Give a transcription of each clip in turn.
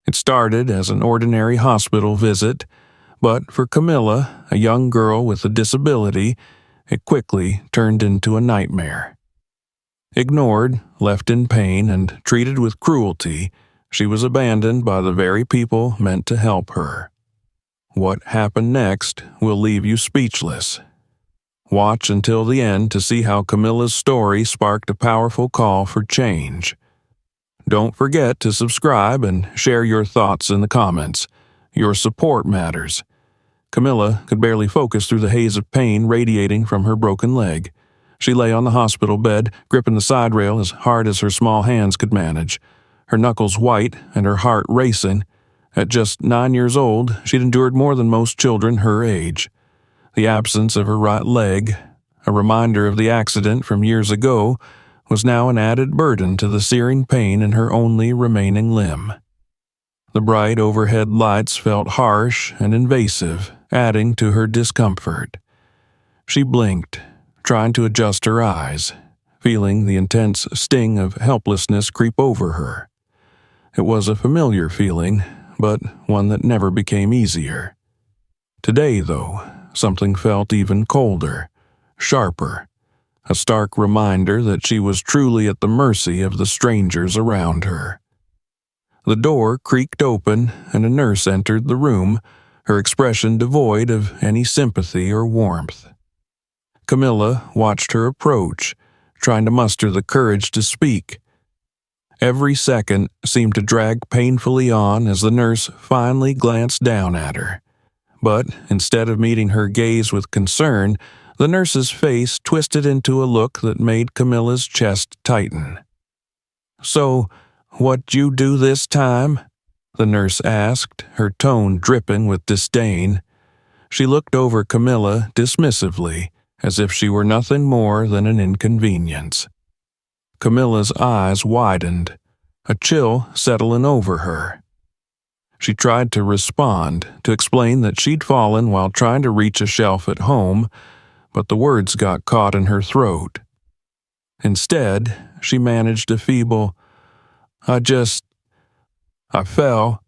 It started as an ordinary hospital visit, but for Camilla, a young girl with a disability, it quickly turned into a nightmare. Ignored, left in pain, and treated with cruelty, she was abandoned by the very people meant to help her. What happened next will leave you speechless. Watch until the end to see how Camilla's story sparked a powerful call for change. Don't forget to subscribe and share your thoughts in the comments. Your support matters. Camilla could barely focus through the haze of pain radiating from her broken leg. She lay on the hospital bed, gripping the side rail as hard as her small hands could manage, her knuckles white and her heart racing. At just 9 years old, she'd endured more than most children her age. The absence of her right leg, a reminder of the accident from years ago, was now an added burden to the searing pain in her only remaining limb. The bright overhead lights felt harsh and invasive, adding to her discomfort. She blinked, trying to adjust her eyes, feeling the intense sting of helplessness creep over her. It was a familiar feeling, but one that never became easier. Today, though, something felt even colder, sharper, a stark reminder that she was truly at the mercy of the strangers around her. The door creaked open, and a nurse entered the room, her expression devoid of any sympathy or warmth. Camilla watched her approach, trying to muster the courage to speak. Every second seemed to drag painfully on as the nurse finally glanced down at her. But instead of meeting her gaze with concern, the nurse's face twisted into a look that made Camilla's chest tighten. "So, what'd you do this time?" the nurse asked, her tone dripping with disdain. She looked over Camilla dismissively, as if she were nothing more than an inconvenience. Camilla's eyes widened, a chill settling over her. She tried to respond, to explain that she'd fallen while trying to reach a shelf at home, but the words got caught in her throat. Instead, she managed a feeble, I fell."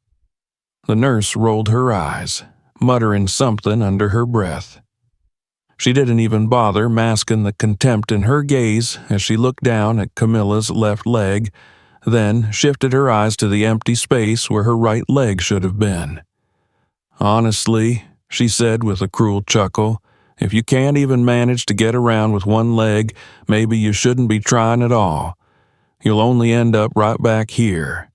The nurse rolled her eyes, muttering something under her breath. She didn't even bother masking the contempt in her gaze as she looked down at Camilla's left leg, then shifted her eyes to the empty space where her right leg should have been. "Honestly," she said with a cruel chuckle, "if you can't even manage to get around with one leg, maybe you shouldn't be trying at all. You'll only end up right back here."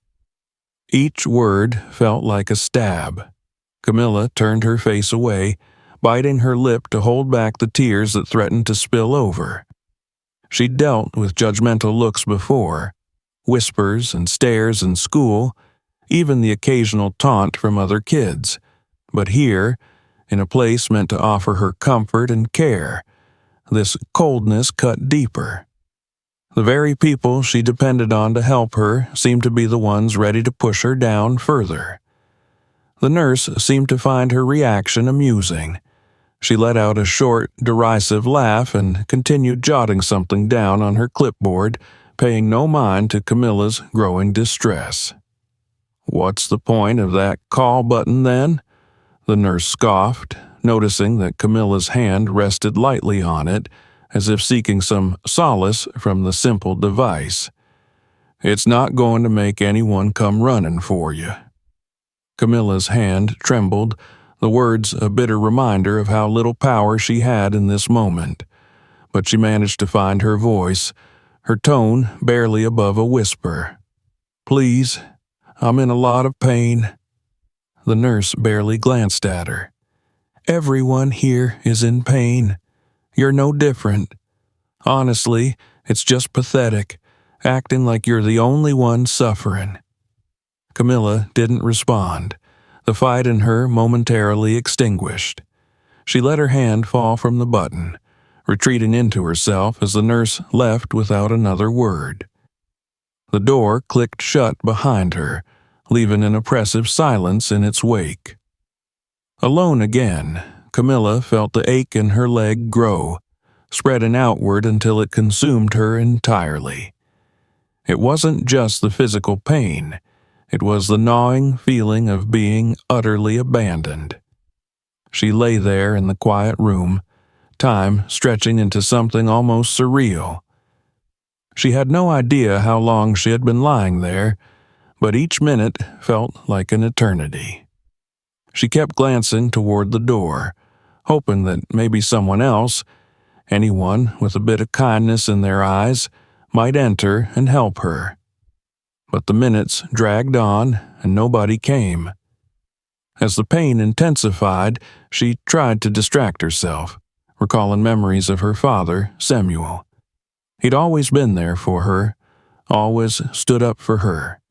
Each word felt like a stab. Camilla turned her face away, biting her lip to hold back the tears that threatened to spill over. She'd dealt with judgmental looks before, whispers and stares in school, even the occasional taunt from other kids. But here, in a place meant to offer her comfort and care, this coldness cut deeper. The very people she depended on to help her seemed to be the ones ready to push her down further. The nurse seemed to find her reaction amusing. She let out a short, derisive laugh and continued jotting something down on her clipboard, paying no mind to Camilla's growing distress. "What's the point of that call button, then?" the nurse scoffed, noticing that Camilla's hand rested lightly on it, as if seeking some solace from the simple device. "It's not going to make anyone come running for you." Camilla's hand trembled, the words a bitter reminder of how little power she had in this moment. But she managed to find her voice, her tone barely above a whisper. "Please, I'm in a lot of pain." The nurse barely glanced at her. "Everyone here is in pain. You're no different. Honestly, it's just pathetic, acting like you're the only one suffering." Camilla didn't respond, the fight in her momentarily extinguished. She let her hand fall from the button, retreating into herself as the nurse left without another word. The door clicked shut behind her, leaving an oppressive silence in its wake. Alone again, Camilla felt the ache in her leg grow, spreading outward until it consumed her entirely. It wasn't just the physical pain. It was the gnawing feeling of being utterly abandoned. She lay there in the quiet room, time stretching into something almost surreal. She had no idea how long she had been lying there, but each minute felt like an eternity. She kept glancing toward the door, hoping that maybe someone else, anyone with a bit of kindness in their eyes, might enter and help her. But the minutes dragged on and nobody came. As the pain intensified, she tried to distract herself, recalling memories of her father, Samuel. He'd always been there for her, always stood up for her.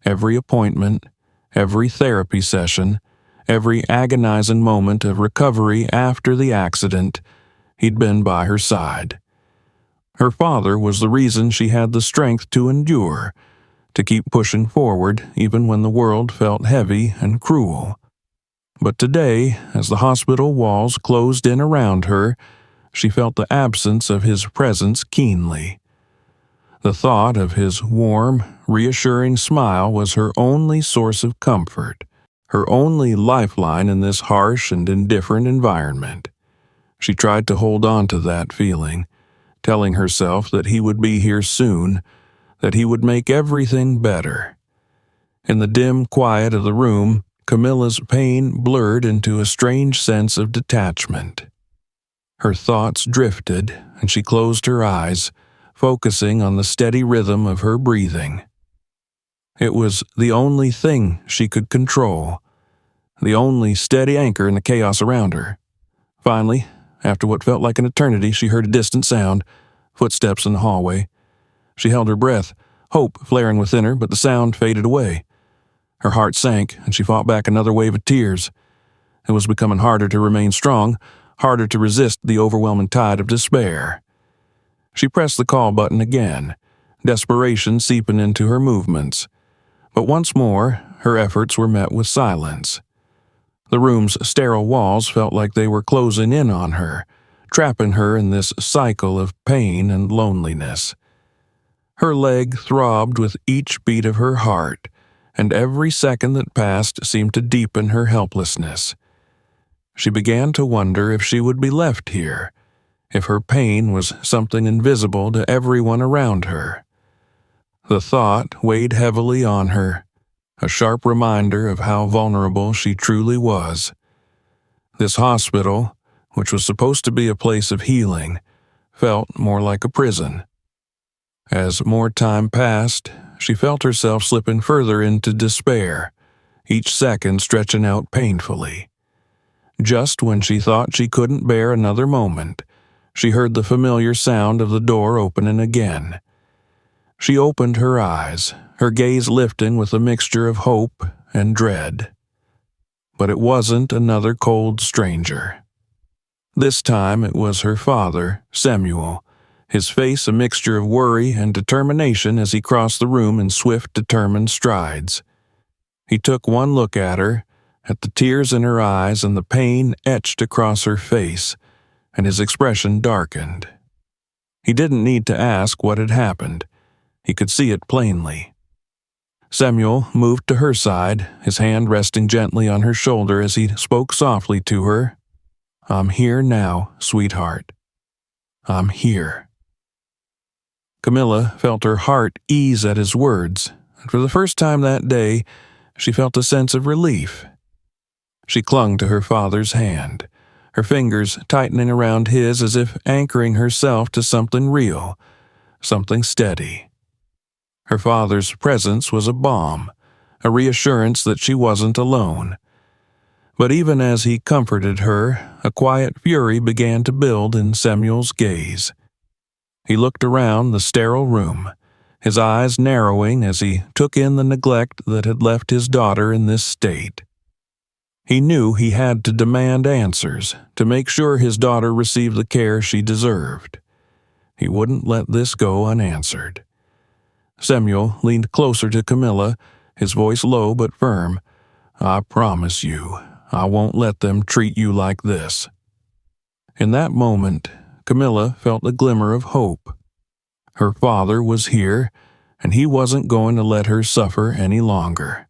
Every appointment, every therapy session, every agonizing moment of recovery after the accident, he'd been by her side. Her father was the reason she had the strength to endure, to keep pushing forward even when the world felt heavy and cruel. But today, as the hospital walls closed in around her, she felt the absence of his presence keenly. The thought of his warm, reassuring smile was her only source of comfort, her only lifeline in this harsh and indifferent environment. She tried to hold on to that feeling, telling herself that he would be here soon, that he would make everything better. In the dim quiet of the room, Camilla's pain blurred into a strange sense of detachment. Her thoughts drifted, and she closed her eyes, focusing on the steady rhythm of her breathing. It was the only thing she could control, the only steady anchor in the chaos around her. Finally, after what felt like an eternity, she heard a distant sound, footsteps in the hallway. She held her breath, hope flaring within her, but the sound faded away. Her heart sank, and she fought back another wave of tears. It was becoming harder to remain strong, harder to resist the overwhelming tide of despair. She pressed the call button again, desperation seeping into her movements. But once more, her efforts were met with silence. The room's sterile walls felt like they were closing in on her, trapping her in this cycle of pain and loneliness. Her leg throbbed with each beat of her heart, and every second that passed seemed to deepen her helplessness. She began to wonder if she would be left here, if her pain was something invisible to everyone around her. The thought weighed heavily on her, a sharp reminder of how vulnerable she truly was. This hospital, which was supposed to be a place of healing, felt more like a prison. As more time passed, she felt herself slipping further into despair, each second stretching out painfully. Just when she thought she couldn't bear another moment, she heard the familiar sound of the door opening again. She opened her eyes, her gaze lifting with a mixture of hope and dread. But it wasn't another cold stranger. This time it was her father, Samuel, his face a mixture of worry and determination as he crossed the room in swift, determined strides. He took one look at her, at the tears in her eyes and the pain etched across her face, and his expression darkened. He didn't need to ask what had happened. He could see it plainly. Samuel moved to her side, his hand resting gently on her shoulder as he spoke softly to her. "I'm here now, sweetheart. I'm here." Camilla felt her heart ease at his words, and for the first time that day, she felt a sense of relief. She clung to her father's hand, her fingers tightening around his as if anchoring herself to something real, something steady. Her father's presence was a balm, a reassurance that she wasn't alone. But even as he comforted her, a quiet fury began to build in Samuel's gaze. He looked around the sterile room, his eyes narrowing as he took in the neglect that had left his daughter in this state. He knew he had to demand answers to make sure his daughter received the care she deserved. He wouldn't let this go unanswered. Samuel leaned closer to Camilla, his voice low but firm. "I promise you, I won't let them treat you like this." In that moment, Camilla felt a glimmer of hope. Her father was here, and he wasn't going to let her suffer any longer.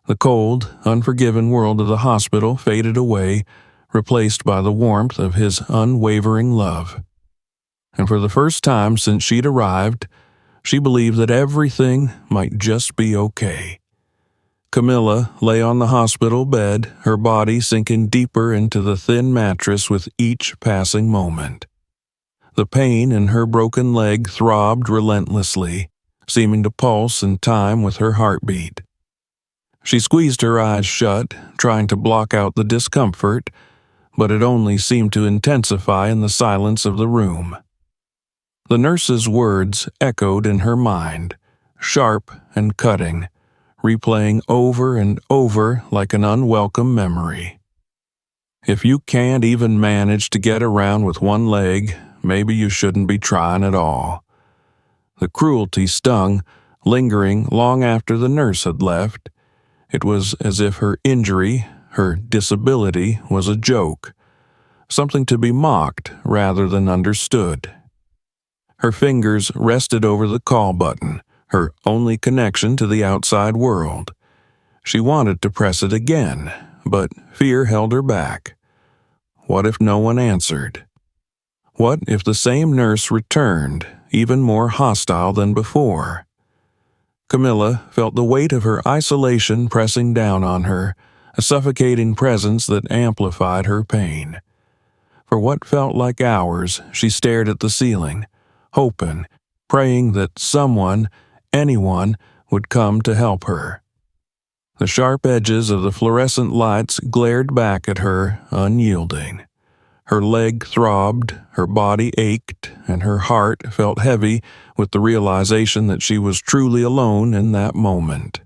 The cold, unforgiving world of the hospital faded away, replaced by the warmth of his unwavering love. And for the first time since she'd arrived, she believed that everything might just be okay. Camilla lay on the hospital bed, her body sinking deeper into the thin mattress with each passing moment. The pain in her broken leg throbbed relentlessly, seeming to pulse in time with her heartbeat. She squeezed her eyes shut, trying to block out the discomfort, but it only seemed to intensify in the silence of the room. The nurse's words echoed in her mind, sharp and cutting, replaying over and over like an unwelcome memory. If you can't even manage to get around with one leg, maybe you shouldn't be trying at all. The cruelty stung, lingering long after the nurse had left. It was as if her injury, her disability, was a joke, something to be mocked rather than understood. Her fingers rested over the call button, her only connection to the outside world. She wanted to press it again, but fear held her back. What if no one answered? What if the same nurse returned, even more hostile than before? Camilla felt the weight of her isolation pressing down on her, a suffocating presence that amplified her pain. For what felt like hours, she stared at the ceiling, hoping, praying that someone, anyone, would come to help her. The sharp edges of the fluorescent lights glared back at her, unyielding. Her leg throbbed, her body ached, and her heart felt heavy with the realization that she was truly alone in that moment.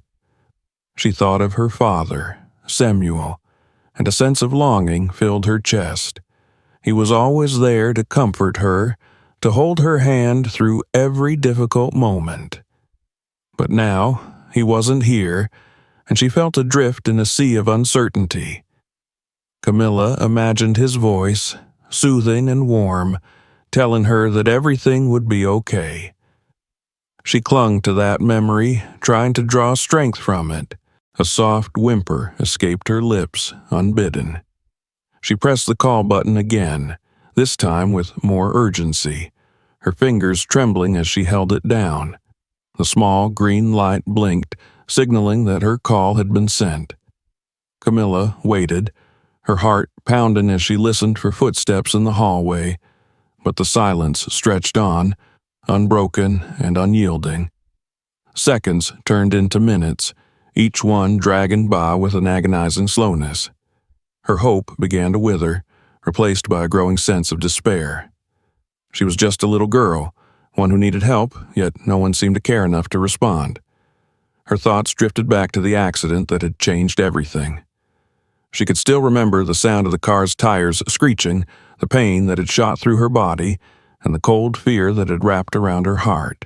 She thought of her father, Samuel, and a sense of longing filled her chest. He was always there to comfort her, to hold her hand through every difficult moment. But now, he wasn't here, and she felt adrift in a sea of uncertainty. Camilla imagined his voice, soothing and warm, telling her that everything would be okay. She clung to that memory, trying to draw strength from it. A soft whimper escaped her lips, unbidden. She pressed the call button again, this time with more urgency, her fingers trembling as she held it down. The small green light blinked, signaling that her call had been sent. Camilla waited, her heart pounding as she listened for footsteps in the hallway, but the silence stretched on, unbroken and unyielding. Seconds turned into minutes, each one dragging by with an agonizing slowness. Her hope began to wither, replaced by a growing sense of despair. She was just a little girl, one who needed help, yet no one seemed to care enough to respond. Her thoughts drifted back to the accident that had changed everything. She could still remember the sound of the car's tires screeching, the pain that had shot through her body, and the cold fear that had wrapped around her heart.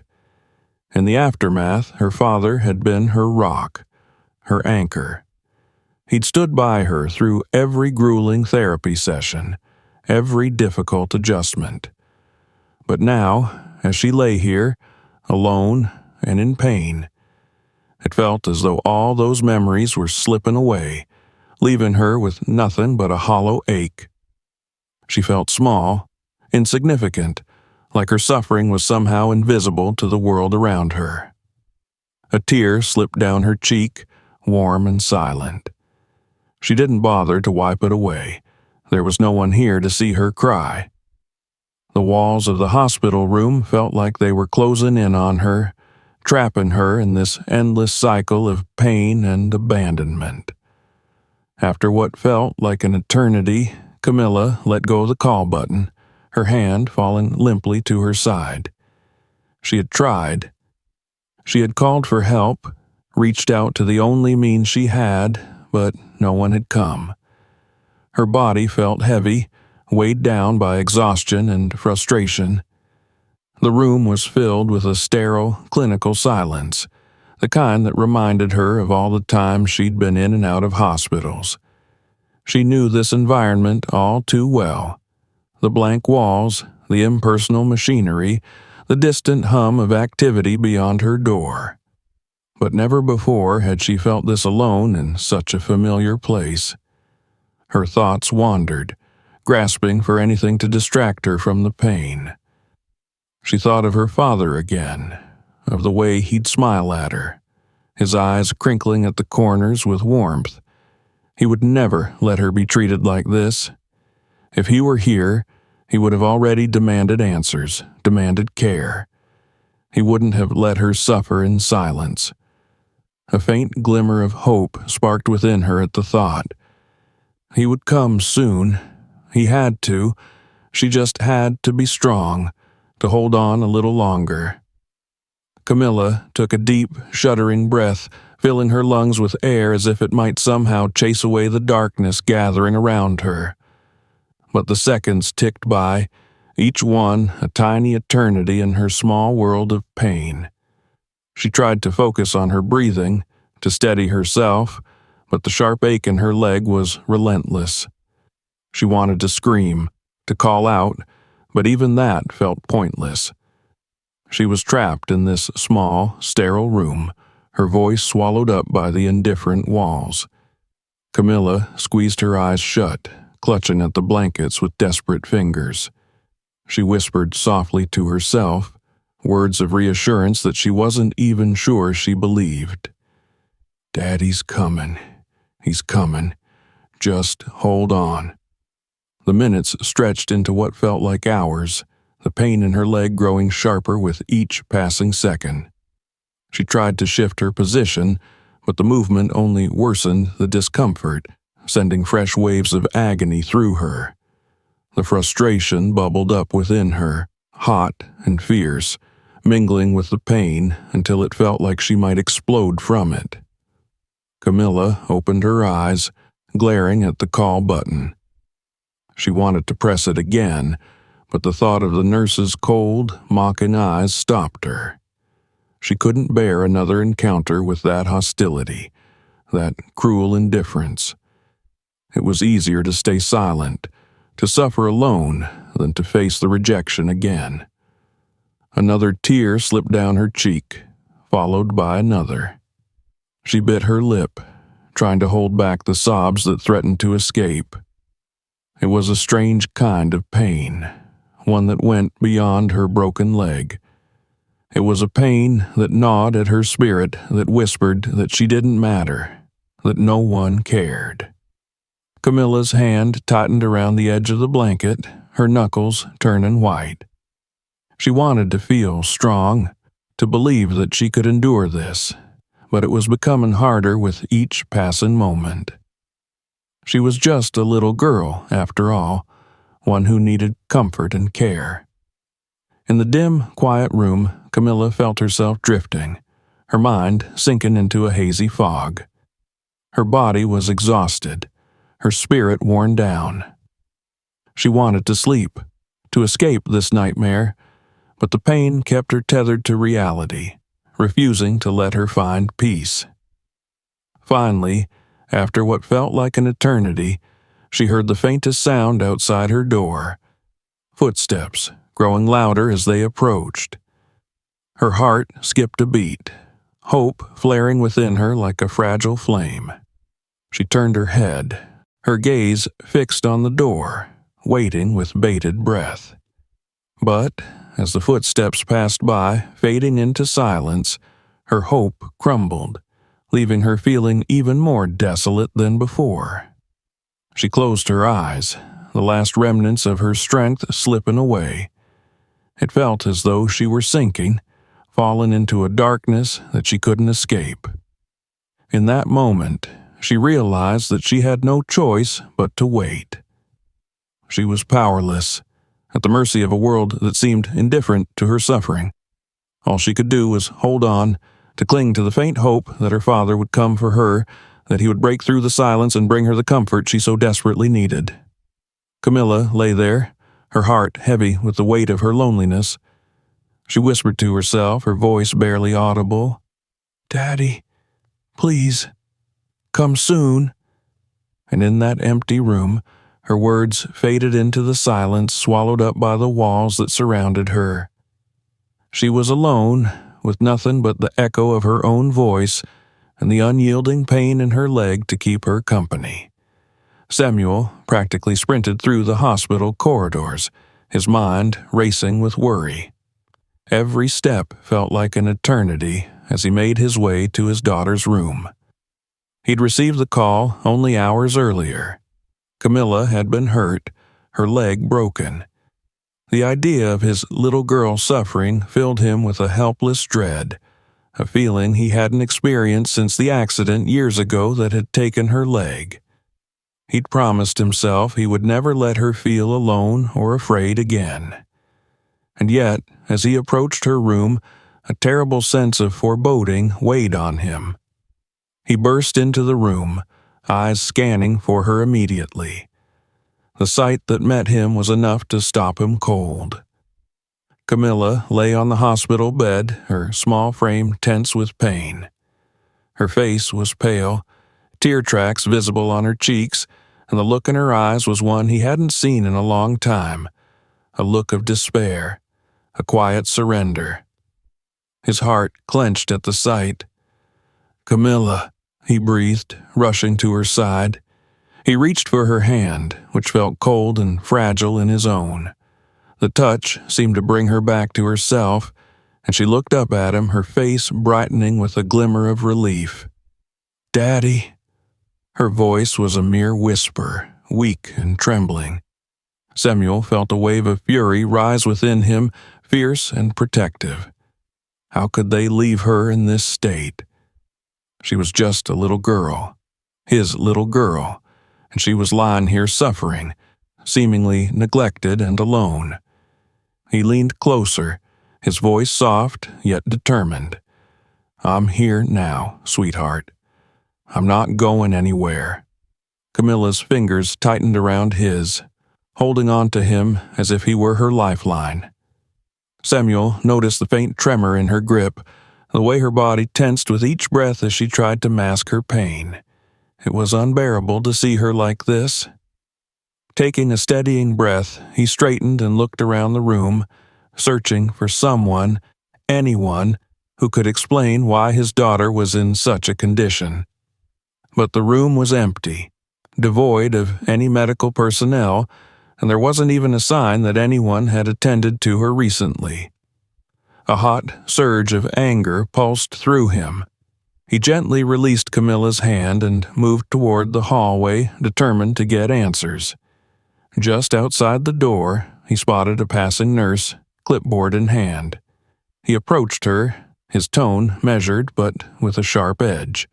In the aftermath, her father had been her rock, her anchor. He'd stood by her through every grueling therapy session, every difficult adjustment. But now, as she lay here, alone and in pain, it felt as though all those memories were slipping away, leaving her with nothing but a hollow ache. She felt small, insignificant, like her suffering was somehow invisible to the world around her. A tear slipped down her cheek, warm and silent. She didn't bother to wipe it away. There was no one here to see her cry. The walls of the hospital room felt like they were closing in on her, trapping her in this endless cycle of pain and abandonment. After what felt like an eternity, Camilla let go of the call button, her hand falling limply to her side. She had tried. She had called for help, reached out to the only means she had, but no one had come. Her body felt heavy, weighed down by exhaustion and frustration. The room was filled with a sterile, clinical silence, the kind that reminded her of all the times she'd been in and out of hospitals. She knew this environment all too well. The blank walls, the impersonal machinery, the distant hum of activity beyond her door. But never before had she felt this alone in such a familiar place. Her thoughts wandered, grasping for anything to distract her from the pain. She thought of her father again, of the way he'd smile at her, his eyes crinkling at the corners with warmth. He would never let her be treated like this. If he were here, he would have already demanded answers, demanded care. He wouldn't have let her suffer in silence. A faint glimmer of hope sparked within her at the thought. He would come soon. He had to. She just had to be strong, to hold on a little longer. Camilla took a deep, shuddering breath, filling her lungs with air as if it might somehow chase away the darkness gathering around her. But the seconds ticked by, each one a tiny eternity in her small world of pain. She tried to focus on her breathing, to steady herself, but the sharp ache in her leg was relentless. She wanted to scream, to call out, but even that felt pointless. She was trapped in this small, sterile room, her voice swallowed up by the indifferent walls. Camilla squeezed her eyes shut, clutching at the blankets with desperate fingers. She whispered softly to herself, words of reassurance that she wasn't even sure she believed. "Daddy's coming. He's coming. Just hold on." The minutes stretched into what felt like hours, the pain in her leg growing sharper with each passing second. She tried to shift her position, but the movement only worsened the discomfort, sending fresh waves of agony through her. The frustration bubbled up within her, hot and fierce, mingling with the pain until it felt like she might explode from it. Camilla opened her eyes, glaring at the call button. She wanted to press it again, but the thought of the nurse's cold, mocking eyes stopped her. She couldn't bear another encounter with that hostility, that cruel indifference. It was easier to stay silent, to suffer alone, than to face the rejection again. Another tear slipped down her cheek, followed by another. She bit her lip, trying to hold back the sobs that threatened to escape. It was a strange kind of pain, one that went beyond her broken leg. It was a pain that gnawed at her spirit, that whispered that she didn't matter, that no one cared. Camilla's hand tightened around the edge of the blanket, her knuckles turning white. She wanted to feel strong, to believe that she could endure this, but it was becoming harder with each passing moment. She was just a little girl, after all, one who needed comfort and care. In the dim, quiet room, Camilla felt herself drifting, her mind sinking into a hazy fog. Her body was exhausted, her spirit worn down. She wanted to sleep, to escape this nightmare, but the pain kept her tethered to reality, refusing to let her find peace. Finally, after what felt like an eternity, she heard the faintest sound outside her door. Footsteps, growing louder as they approached. Her heart skipped a beat, hope flaring within her like a fragile flame. She turned her head, her gaze fixed on the door, waiting with bated breath. But, as the footsteps passed by, fading into silence, her hope crumbled, leaving her feeling even more desolate than before. She closed her eyes, the last remnants of her strength slipping away. It felt as though she were sinking, fallen into a darkness that she couldn't escape. In that moment, she realized that she had no choice but to wait. She was powerless, at the mercy of a world that seemed indifferent to her suffering. All she could do was hold on, to cling to the faint hope that her father would come for her, that he would break through the silence and bring her the comfort she so desperately needed. Camilla lay there, her heart heavy with the weight of her loneliness. She whispered to herself, her voice barely audible, "Daddy, please, come soon." And in that empty room, her words faded into the silence swallowed up by the walls that surrounded her. She was alone, with nothing but the echo of her own voice and the unyielding pain in her leg to keep her company. Samuel practically sprinted through the hospital corridors, his mind racing with worry. Every step felt like an eternity as he made his way to his daughter's room. He'd received the call only hours earlier. Camilla had been hurt, her leg broken. The idea of his little girl suffering filled him with a helpless dread, a feeling he hadn't experienced since the accident years ago that had taken her leg. He'd promised himself he would never let her feel alone or afraid again. And yet, as he approached her room, a terrible sense of foreboding weighed on him. He burst into the room, eyes scanning for her immediately. The sight that met him was enough to stop him cold. Camilla lay on the hospital bed, her small frame tense with pain. Her face was pale, tear tracks visible on her cheeks, and the look in her eyes was one he hadn't seen in a long time, a look of despair, a quiet surrender. His heart clenched at the sight. "Camilla," he breathed, rushing to her side. He reached for her hand, which felt cold and fragile in his own. The touch seemed to bring her back to herself, and she looked up at him, her face brightening with a glimmer of relief. "Daddy." Her voice was a mere whisper, weak and trembling. Samuel felt a wave of fury rise within him, fierce and protective. How could they leave her in this state? She was just a little girl, his little girl, and she was lying here suffering, seemingly neglected and alone. He leaned closer, his voice soft yet determined. "I'm here now, sweetheart. I'm not going anywhere." Camilla's fingers tightened around his, holding on to him as if he were her lifeline. Samuel noticed the faint tremor in her grip, the way her body tensed with each breath as she tried to mask her pain. It was unbearable to see her like this. Taking a steadying breath, he straightened and looked around the room, searching for someone, anyone, who could explain why his daughter was in such a condition. But the room was empty, devoid of any medical personnel, and there wasn't even a sign that anyone had attended to her recently. A hot surge of anger pulsed through him. He gently released Camilla's hand and moved toward the hallway, determined to get answers. Just outside the door, he spotted a passing nurse, clipboard in hand. He approached her, his tone measured but with a sharp edge.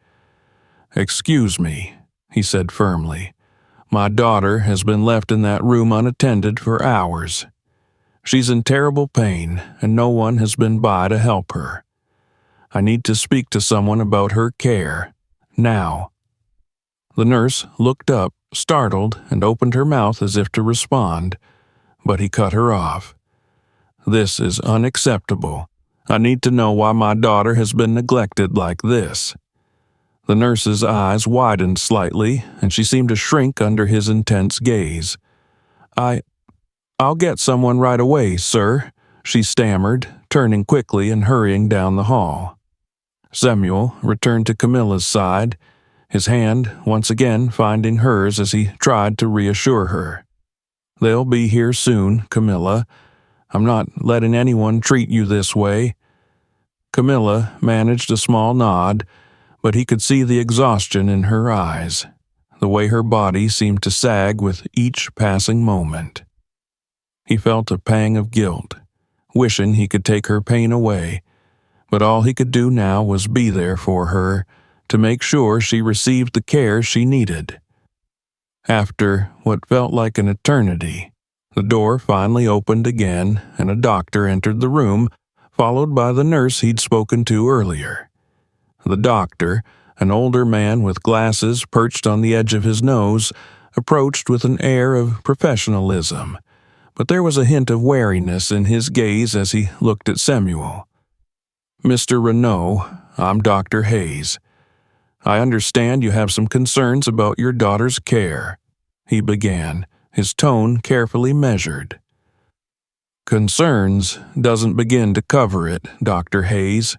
"Excuse me," he said firmly. "My daughter has been left in that room unattended for hours. She's in terrible pain, and no one has been by to help her. I need to speak to someone about her care. Now." The nurse looked up, startled, and opened her mouth as if to respond, but he cut her off. "This is unacceptable. I need to know why my daughter has been neglected like this." The nurse's eyes widened slightly, and she seemed to shrink under his intense gaze. I'll get someone right away, sir," she stammered, turning quickly and hurrying down the hall. Samuel returned to Camilla's side, his hand once again finding hers as he tried to reassure her. "They'll be here soon, Camilla. I'm not letting anyone treat you this way." Camilla managed a small nod, but he could see the exhaustion in her eyes, the way her body seemed to sag with each passing moment. He felt a pang of guilt, wishing he could take her pain away, but all he could do now was be there for her, to make sure she received the care she needed. After what felt like an eternity, the door finally opened again and a doctor entered the room, followed by the nurse he'd spoken to earlier. The doctor, an older man with glasses perched on the edge of his nose, approached with an air of professionalism, but there was a hint of wariness in his gaze as he looked at Samuel. "Mr. Renault, I'm Dr. Hayes. I understand you have some concerns about your daughter's care," he began, his tone carefully measured. "Concerns doesn't begin to cover it, Dr. Hayes,"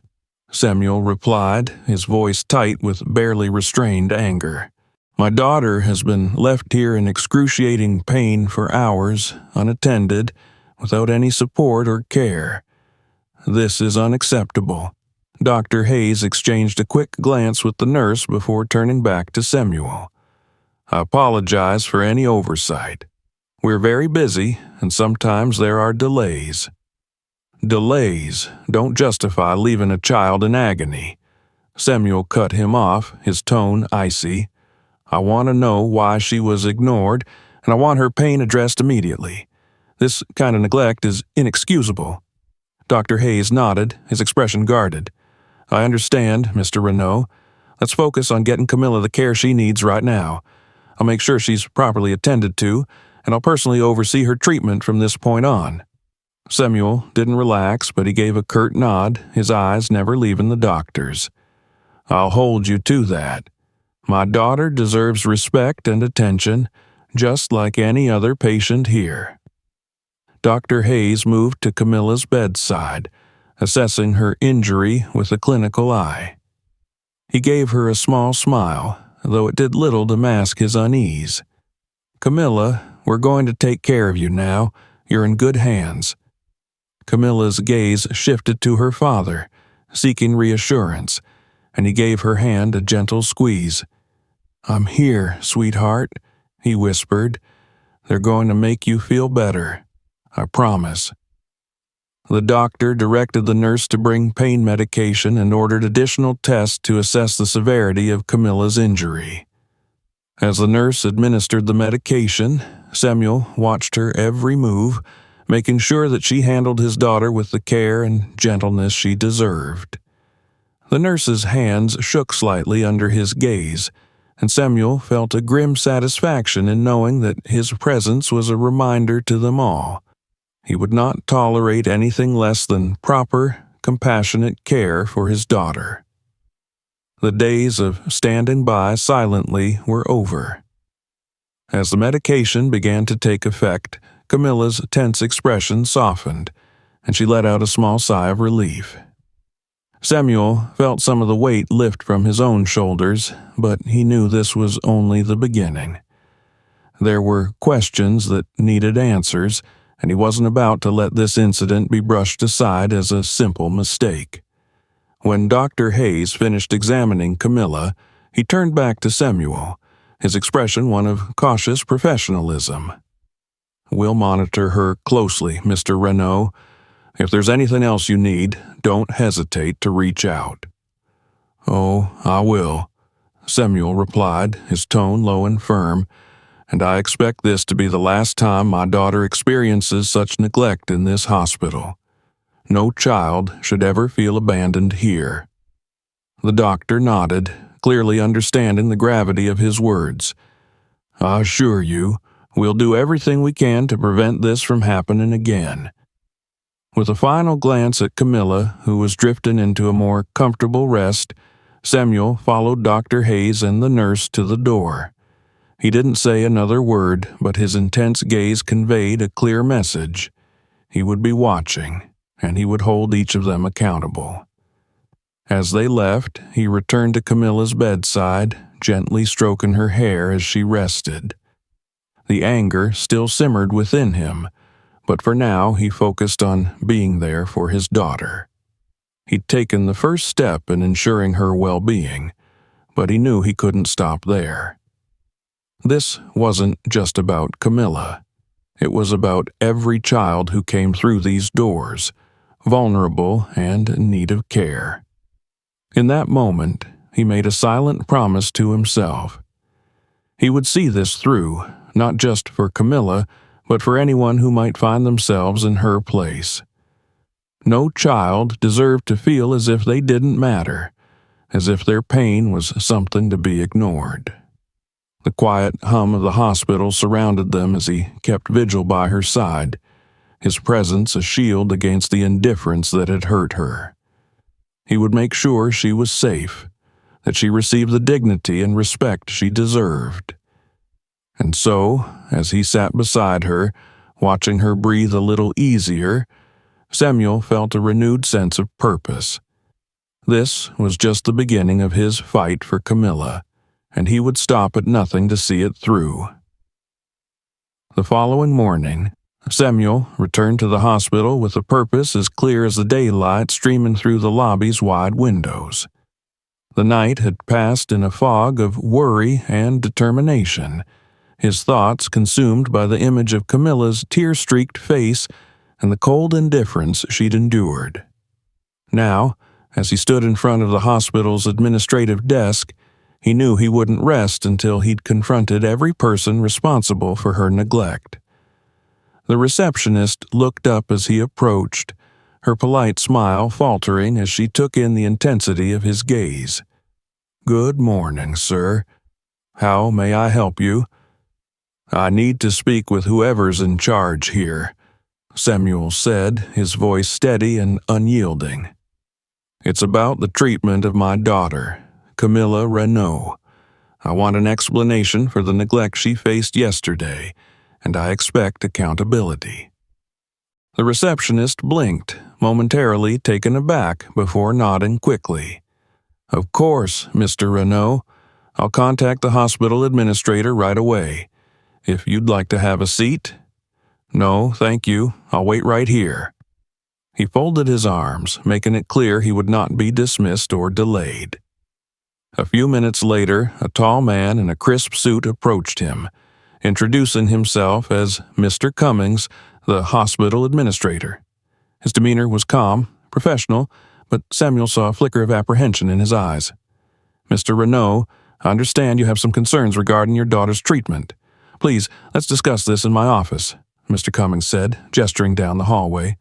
Samuel replied, his voice tight with barely restrained anger. "My daughter has been left here in excruciating pain for hours, unattended, without any support or care. This is unacceptable." Dr. Hayes exchanged a quick glance with the nurse before turning back to Samuel. "I apologize for any oversight. We're very busy, and sometimes there are delays." "Delays don't justify leaving a child in agony." Samuel cut him off, his tone icy. "I want to know why she was ignored, and I want her pain addressed immediately. This kind of neglect is inexcusable." Dr. Hayes nodded, his expression guarded. "I understand, Mr. Renault. Let's focus on getting Camilla the care she needs right now. I'll make sure she's properly attended to, and I'll personally oversee her treatment from this point on." Samuel didn't relax, but he gave a curt nod, his eyes never leaving the doctor's. "I'll hold you to that. My daughter deserves respect and attention, just like any other patient here." Dr. Hayes moved to Camilla's bedside, assessing her injury with a clinical eye. He gave her a small smile, though it did little to mask his unease. "Camilla, we're going to take care of you now. You're in good hands." Camilla's gaze shifted to her father, seeking reassurance, and he gave her hand a gentle squeeze. "I'm here, sweetheart," he whispered. "They're going to make you feel better. I promise." The doctor directed the nurse to bring pain medication and ordered additional tests to assess the severity of Camilla's injury. As the nurse administered the medication, Samuel watched her every move, making sure that she handled his daughter with the care and gentleness she deserved. The nurse's hands shook slightly under his gaze, and Samuel felt a grim satisfaction in knowing that his presence was a reminder to them all. He would not tolerate anything less than proper, compassionate care for his daughter. The days of standing by silently were over. As the medication began to take effect, Camilla's tense expression softened, and she let out a small sigh of relief. Samuel felt some of the weight lift from his own shoulders, but he knew this was only the beginning. There were questions that needed answers, and he wasn't about to let this incident be brushed aside as a simple mistake. When Dr. Hayes finished examining Camilla, he turned back to Samuel, his expression one of cautious professionalism. "We'll monitor her closely, Mr. Renault. If there's anything else you need, don't hesitate to reach out." "Oh, I will," Samuel replied, his tone low and firm, "and I expect this to be the last time my daughter experiences such neglect in this hospital. No child should ever feel abandoned here." The doctor nodded, clearly understanding the gravity of his words. "I assure you, we'll do everything we can to prevent this from happening again." With a final glance at Camilla, who was drifting into a more comfortable rest, Samuel followed Dr. Hayes and the nurse to the door. He didn't say another word, but his intense gaze conveyed a clear message. He would be watching, and he would hold each of them accountable. As they left, he returned to Camilla's bedside, gently stroking her hair as she rested. The anger still simmered within him, but for now he focused on being there for his daughter. He'd taken the first step in ensuring her well-being, but he knew he couldn't stop there. This wasn't just about Camilla. It was about every child who came through these doors, vulnerable and in need of care. In that moment, he made a silent promise to himself. He would see this through, not just for Camilla, but for anyone who might find themselves in her place. No child deserved to feel as if they didn't matter, as if their pain was something to be ignored. The quiet hum of the hospital surrounded them as he kept vigil by her side, his presence a shield against the indifference that had hurt her. He would make sure she was safe, that she received the dignity and respect she deserved. And so, as he sat beside her, Watching her breathe a little easier, Samuel felt a renewed sense of purpose. This was just the beginning of his fight for Camilla, and he would stop at nothing to see it through. The following morning, Samuel returned to the hospital with a purpose as clear as the daylight streaming through the lobby's wide windows. The night had passed in a fog of worry and determination, his thoughts consumed by the image of Camilla's tear-streaked face and the cold indifference she'd endured. Now, as he stood in front of the hospital's administrative desk, he knew he wouldn't rest until he'd confronted every person responsible for her neglect. The receptionist looked up as he approached, her polite smile faltering as she took in the intensity of his gaze. "Good morning, sir. How may I help you?" "I need to speak with whoever's in charge here," Samuel said, his voice steady and unyielding. "It's about the treatment of my daughter, Camilla Renault. I want an explanation for the neglect she faced yesterday, and I expect accountability." The receptionist blinked, momentarily taken aback before nodding quickly. "Of course, Mr. Renault. I'll contact the hospital administrator right away. If you'd like to have a seat." "No, thank you. I'll wait right here." He folded his arms, making it clear he would not be dismissed or delayed. A few minutes later, a tall man in a crisp suit approached him, introducing himself as Mr. Cummings, the hospital administrator. His demeanor was calm, professional, but Samuel saw a flicker of apprehension in his eyes. "Mr. Renault, I understand you have some concerns regarding your daughter's treatment. Please, let's discuss this in my office," Mr. Cummings said, gesturing down the hallway.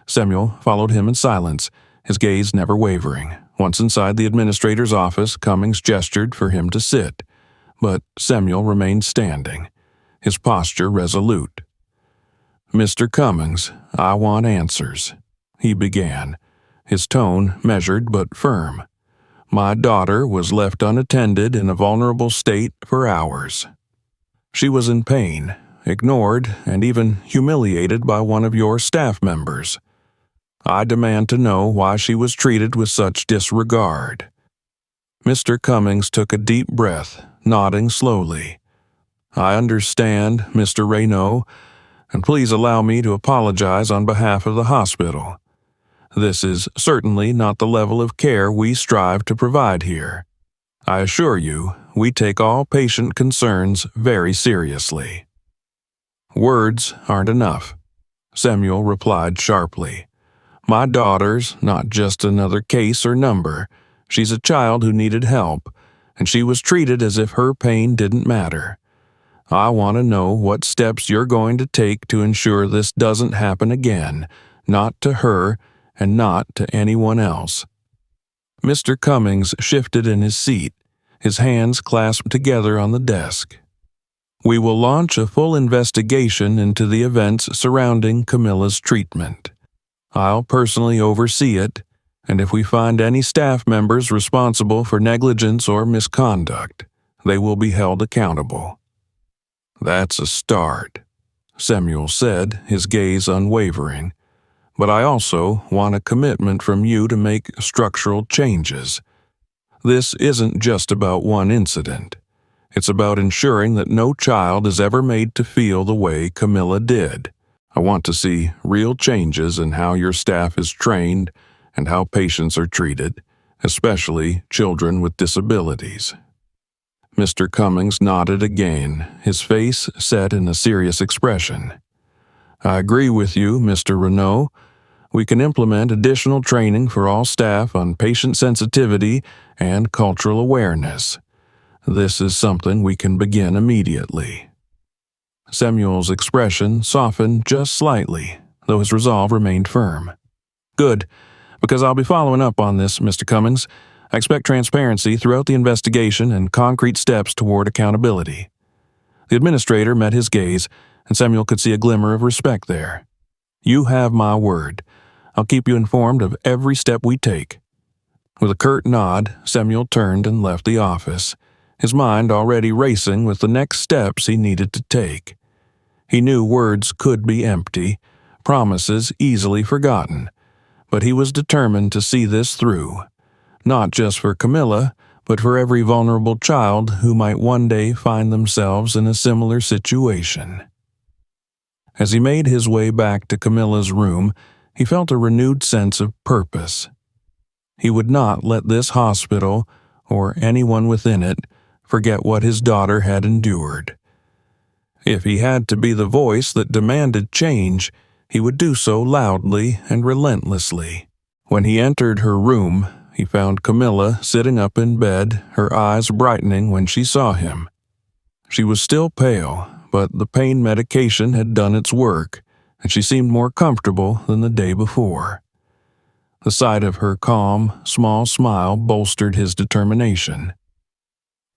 Samuel followed him in silence, his gaze never wavering. Once inside the administrator's office, Cummings gestured for him to sit, but Samuel remained standing, his posture resolute. "Mr. Cummings, I want answers," he began, his tone measured but firm. "My daughter was left unattended in a vulnerable state for hours. She was in pain, ignored, and even humiliated by one of your staff members. I demand to know why she was treated with such disregard." Mr. Cummings took a deep breath, nodding slowly. "I understand, Mr. Renault, and please allow me to apologize on behalf of the hospital. This is certainly not the level of care we strive to provide here. I assure you, we take all patient concerns very seriously." "Words aren't enough," Samuel replied sharply. "My daughter's not just another case or number. She's a child who needed help, and she was treated as if her pain didn't matter. I want to know what steps you're going to take to ensure this doesn't happen again, not to her and not to anyone else." Mr. Cummings shifted in his seat, his hands clasped together on the desk. "We will launch a full investigation into the events surrounding Camilla's treatment. I'll personally oversee it, and if we find any staff members responsible for negligence or misconduct, they will be held accountable." "That's a start," Samuel said, his gaze unwavering. "But I also want a commitment from you to make structural changes. This isn't just about one incident. It's about ensuring that no child is ever made to feel the way Camilla did. I want to see real changes in how your staff is trained and how patients are treated, especially children with disabilities." Mr. Cummings nodded again, his face set in a serious expression. "I agree with you, Mr. Renault. We can implement additional training for all staff on patient sensitivity and cultural awareness. This is something we can begin immediately." Samuel's expression softened just slightly, though his resolve remained firm. "Good, because I'll be following up on this, Mr. Cummings. I expect transparency throughout the investigation and concrete steps toward accountability." The administrator met his gaze, and Samuel could see a glimmer of respect there. "You have my word. I'll keep you informed of every step we take." With a curt nod, Samuel turned and left the office, his mind already racing with the next steps he needed to take. He knew words could be empty, promises easily forgotten, but he was determined to see this through, not just for Camilla, but for every vulnerable child who might one day find themselves in a similar situation. As he made his way back to Camilla's room, he felt a renewed sense of purpose. He would not let this hospital, or anyone within it, forget what his daughter had endured. If he had to be the voice that demanded change, he would do so loudly and relentlessly. When he entered her room, he found Camilla sitting up in bed, her eyes brightening when she saw him. She was still pale, but the pain medication had done its work, and she seemed more comfortable than the day before. The sight of her calm, small smile bolstered his determination.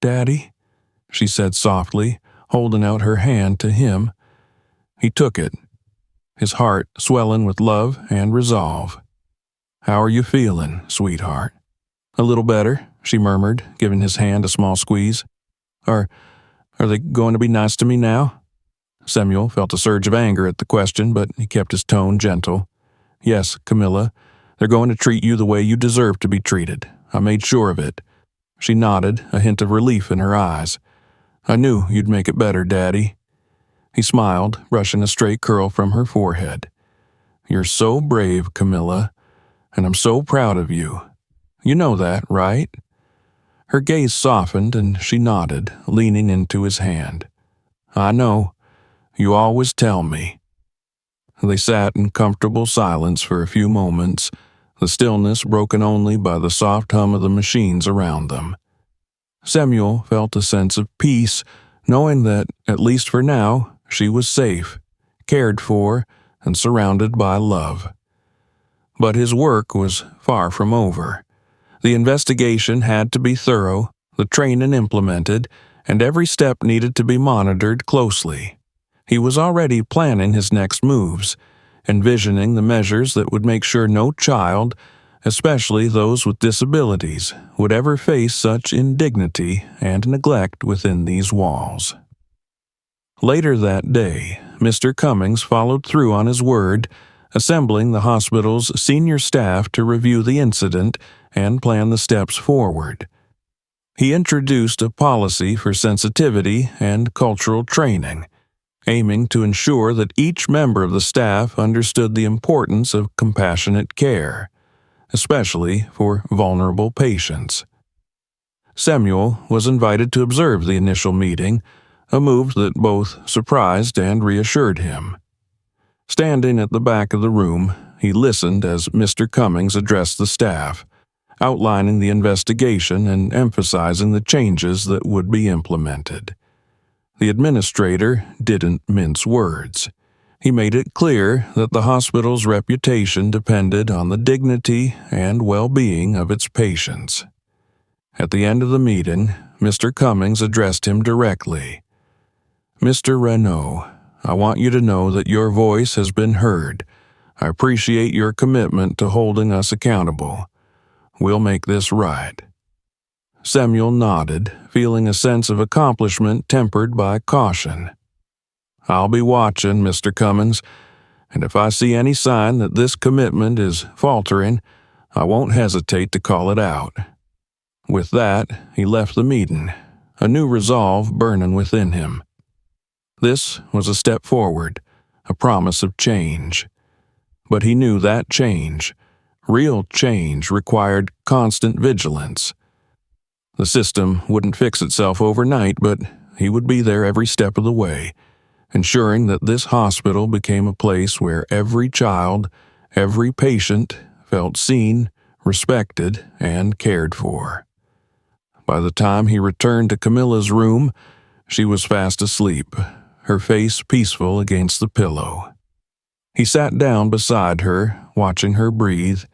"Daddy," she said softly, holding out her hand to him. He took it, his heart swelling with love and resolve. "How are you feeling, sweetheart?" "A little better," she murmured, giving his hand a small squeeze. Are they going to be nice to me now?" Samuel felt a surge of anger at the question, but he kept his tone gentle. "Yes, Camilla, they're going to treat you the way you deserve to be treated. I made sure of it." She nodded, a hint of relief in her eyes. "I knew you'd make it better, Daddy." He smiled, brushing a stray curl from her forehead. "You're so brave, Camilla, and I'm so proud of you. You know that, right?" Her gaze softened and she nodded, leaning into his hand. "I know. You always tell me." They sat in comfortable silence for a few moments, the stillness broken only by the soft hum of the machines around them. Samuel felt a sense of peace, knowing that, at least for now, she was safe, cared for, and surrounded by love. But his work was far from over. The investigation had to be thorough, the training implemented, and every step needed to be monitored closely. He was already planning his next moves, envisioning the measures that would make sure no child, especially those with disabilities, would ever face such indignity and neglect within these walls. Later that day, Mr. Cummings followed through on his word, assembling the hospital's senior staff to review the incident and plan the steps forward. He introduced a policy for sensitivity and cultural training, aiming to ensure that each member of the staff understood the importance of compassionate care, especially for vulnerable patients. Samuel was invited to observe the initial meeting, a move that both surprised and reassured him. Standing at the back of the room, he listened as Mr. Cummings addressed the staff, outlining the investigation and emphasizing the changes that would be implemented. The administrator didn't mince words. He made it clear that the hospital's reputation depended on the dignity and well-being of its patients. At the end of the meeting, Mr. Cummings addressed him directly. "Mr. Renaud, I want you to know that your voice has been heard. I appreciate your commitment to holding us accountable. We'll make this right." Samuel nodded, feeling a sense of accomplishment tempered by caution. "I'll be watching, Mr. Cummings, and if I see any sign that this commitment is faltering, I won't hesitate to call it out." With that, he left the meeting, a new resolve burning within him. This was a step forward, a promise of change. But he knew that change, real change, required constant vigilance. The system wouldn't fix itself overnight, but he would be there every step of the way, ensuring that this hospital became a place where every child, every patient felt seen, respected, and cared for. By the time he returned to Camilla's room, she was fast asleep, her face peaceful against the pillow. He sat down beside her, watching her breathe,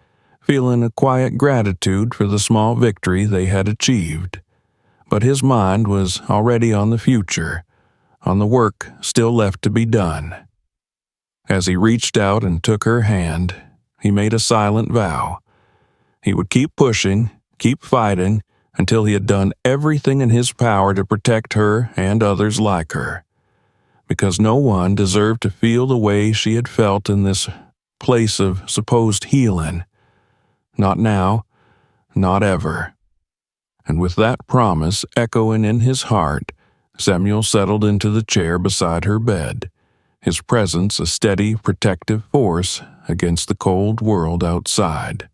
feeling a quiet gratitude for the small victory they had achieved. But his mind was already on the future, on the work still left to be done. As he reached out and took her hand, he made a silent vow. He would keep pushing, keep fighting, until he had done everything in his power to protect her and others like her. because no one deserved to feel the way she had felt in this place of supposed healing. Not now, not ever. And with that promise echoing in his heart, Samuel settled into the chair beside her bed, his presence a steady, protective force against the cold world outside.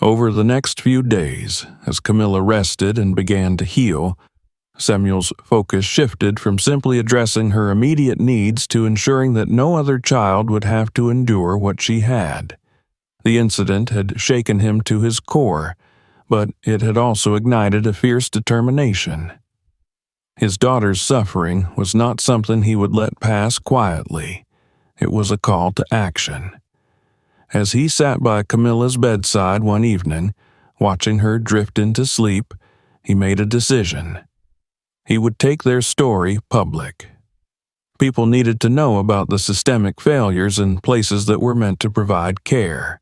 Over the next few days, as Camilla rested and began to heal, Samuel's focus shifted from simply addressing her immediate needs to ensuring that no other child would have to endure what she had. The incident had shaken him to his core, but it had also ignited a fierce determination. His daughter's suffering was not something he would let pass quietly. It was a call to action. As he sat by Camilla's bedside one evening, watching her drift into sleep, he made a decision. He would take their story public. People needed to know about the systemic failures in places that were meant to provide care,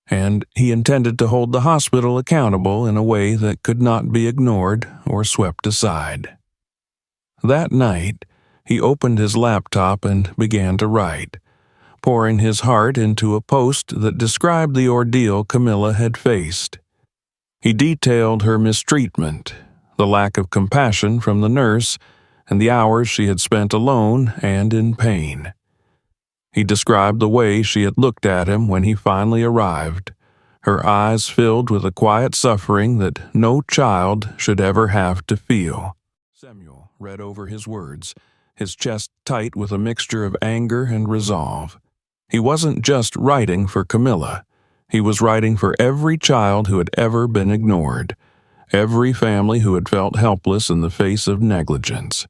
and he intended to hold the hospital accountable in a way that could not be ignored or swept aside. That night, he opened his laptop and began to write, pouring his heart into a post that described the ordeal Camilla had faced. He detailed her mistreatment, the lack of compassion from the nurse, and the hours she had spent alone and in pain. He described the way she had looked at him when he finally arrived, her eyes filled with a quiet suffering that no child should ever have to feel. Samuel read over his words, his chest tight with a mixture of anger and resolve. He wasn't just writing for Camilla. He was writing for every child who had ever been ignored, every family who had felt helpless in the face of negligence.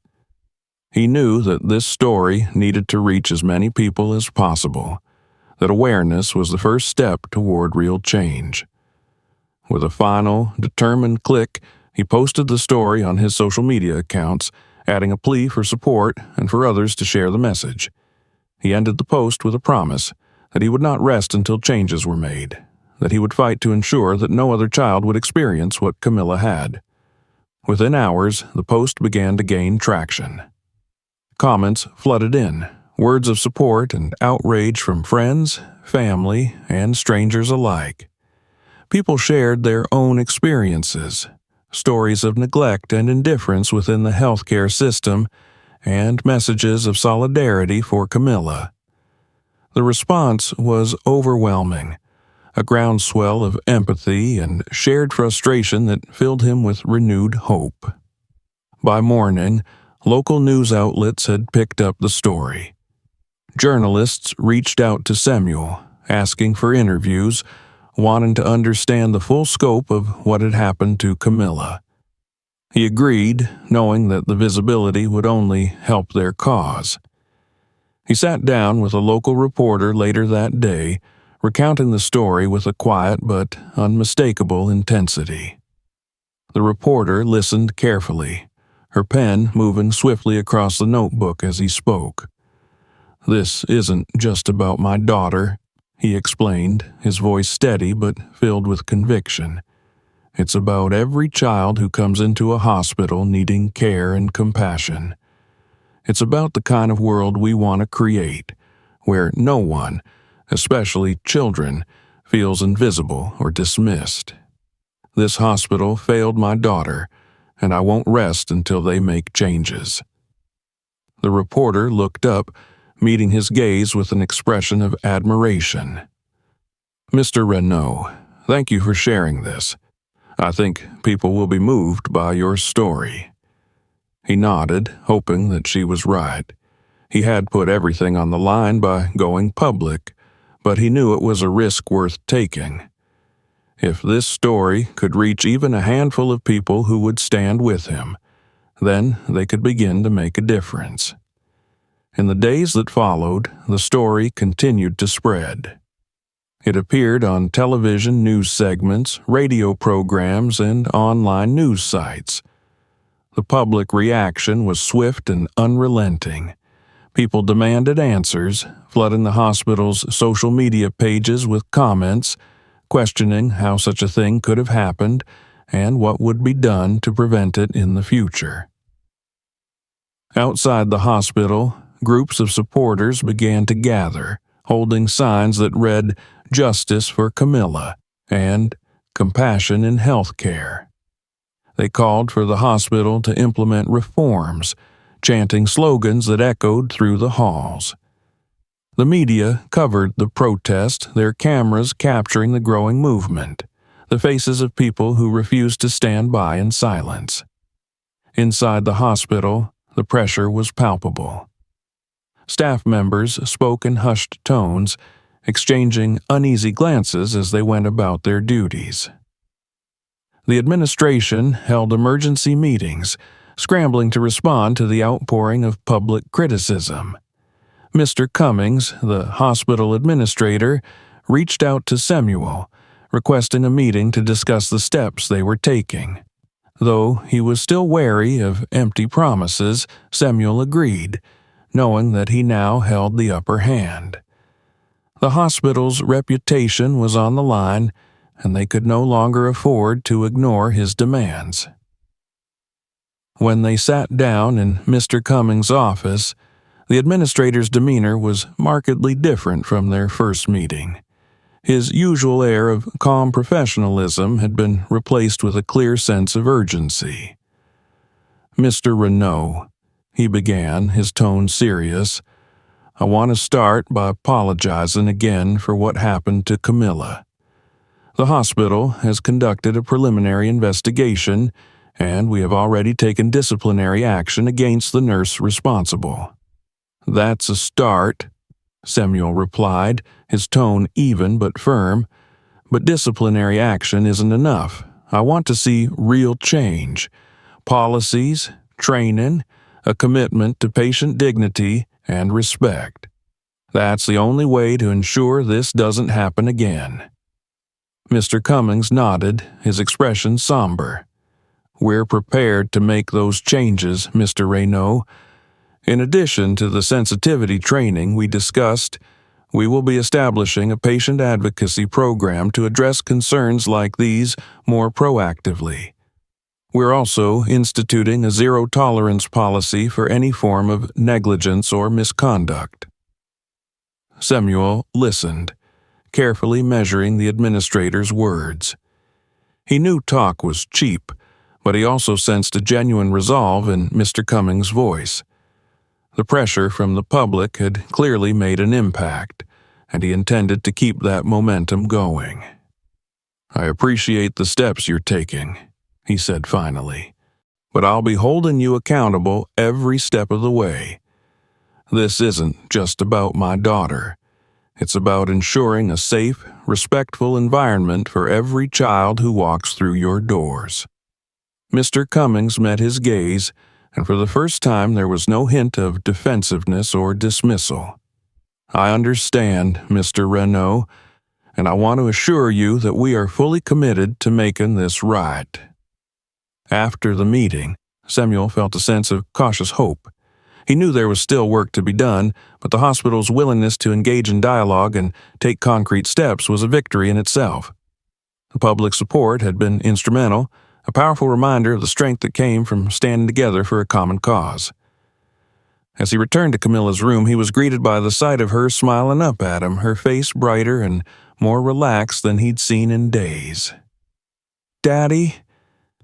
He knew that this story needed to reach as many people as possible, that awareness was the first step toward real change. With a final, determined click, he posted the story on his social media accounts, adding a plea for support and for others to share the message. He ended the post with a promise that he would not rest until changes were made, that he would fight to ensure that no other child would experience what Camilla had. Within hours, the post began to gain traction. Comments flooded in, words of support and outrage from friends, family, and strangers alike. People shared their own experiences, stories of neglect and indifference within the healthcare system, and messages of solidarity for Camilla. The response was overwhelming, a groundswell of empathy and shared frustration that filled him with renewed hope. By morning, local news outlets had picked up the story. Journalists reached out to Samuel, asking for interviews, wanting to understand the full scope of what had happened to Camilla. He agreed, knowing that the visibility would only help their cause. He sat down with a local reporter later that day, recounting the story with a quiet but unmistakable intensity. The reporter listened carefully, her pen moving swiftly across the notebook as he spoke. "This isn't just about my daughter," he explained, his voice steady but filled with conviction. "It's about every child who comes into a hospital needing care and compassion. It's about the kind of world we want to create, where no one, especially children, feels invisible or dismissed. This hospital failed my daughter, and I won't rest until they make changes." The reporter looked up, meeting his gaze with an expression of admiration. "Mr. Renaud, thank you for sharing this. I think people will be moved by your story." He nodded, hoping that she was right. He had put everything on the line by going public, but he knew it was a risk worth taking. If this story could reach even a handful of people who would stand with him, then they could begin to make a difference. In the days that followed, the story continued to spread. It appeared on television news segments, radio programs, and online news sites. The public reaction was swift and unrelenting. People demanded answers, flooding the hospital's social media pages with comments, questioning how such a thing could have happened and what would be done to prevent it in the future. Outside the hospital, groups of supporters began to gather, holding signs that read "Justice for Camilla" and "Compassion in Healthcare." They called for the hospital to implement reforms, chanting slogans that echoed through the halls. The media covered the protest, their cameras capturing the growing movement, the faces of people who refused to stand by in silence. Inside the hospital, the pressure was palpable. Staff members spoke in hushed tones, exchanging uneasy glances as they went about their duties. The administration held emergency meetings, scrambling to respond to the outpouring of public criticism. Mr. Cummings, the hospital administrator, reached out to Samuel, requesting a meeting to discuss the steps they were taking. Though he was still wary of empty promises, Samuel agreed, knowing that he now held the upper hand. The hospital's reputation was on the line, and they could no longer afford to ignore his demands. When they sat down in Mr. Cummings' office, the administrator's demeanor was markedly different from their first meeting. His usual air of calm professionalism had been replaced with a clear sense of urgency. "Mr. Renaud," he began, his tone serious, "I want to start by apologizing again for what happened to Camilla. The hospital has conducted a preliminary investigation, and we have already taken disciplinary action against the nurse responsible." "That's a start," Samuel replied, his tone even but firm. "But disciplinary action isn't enough. I want to see real change. Policies, training, a commitment to patient dignity and respect. That's the only way to ensure this doesn't happen again." Mr. Cummings nodded, his expression somber. "We're prepared to make those changes, Mr. Renaud. In addition to the sensitivity training we discussed, we will be establishing a patient advocacy program to address concerns like these more proactively. We're also instituting a zero-tolerance policy for any form of negligence or misconduct." Samuel listened, carefully measuring the administrator's words. He knew talk was cheap, but he also sensed a genuine resolve in Mr. Cummings' voice. The pressure from the public had clearly made an impact, and he intended to keep that momentum going. "I appreciate the steps you're taking," he said finally, "but I'll be holding you accountable every step of the way. This isn't just about my daughter. It's about ensuring a safe, respectful environment for every child who walks through your doors." Mr. Cummings met his gaze, and for the first time there was no hint of defensiveness or dismissal. "I understand, Mr. Renaud, and I want to assure you that we are fully committed to making this right." After the meeting, Samuel felt a sense of cautious hope. He knew there was still work to be done, but the hospital's willingness to engage in dialogue and take concrete steps was a victory in itself. The public support had been instrumental, a powerful reminder of the strength that came from standing together for a common cause. As he returned to Camilla's room, he was greeted by the sight of her smiling up at him, her face brighter and more relaxed than he'd seen in days. "Daddy,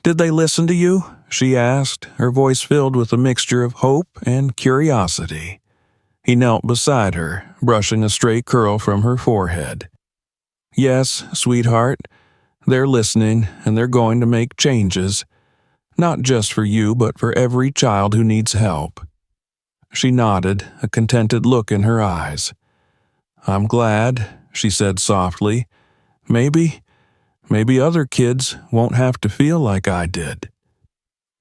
did they listen to you?" she asked, her voice filled with a mixture of hope and curiosity. He knelt beside her, brushing a stray curl from her forehead. "Yes, sweetheart. They're listening, and they're going to make changes. Not just for you, but for every child who needs help." She nodded, a contented look in her eyes. "I'm glad," she said softly. Maybe other kids won't have to feel like I did."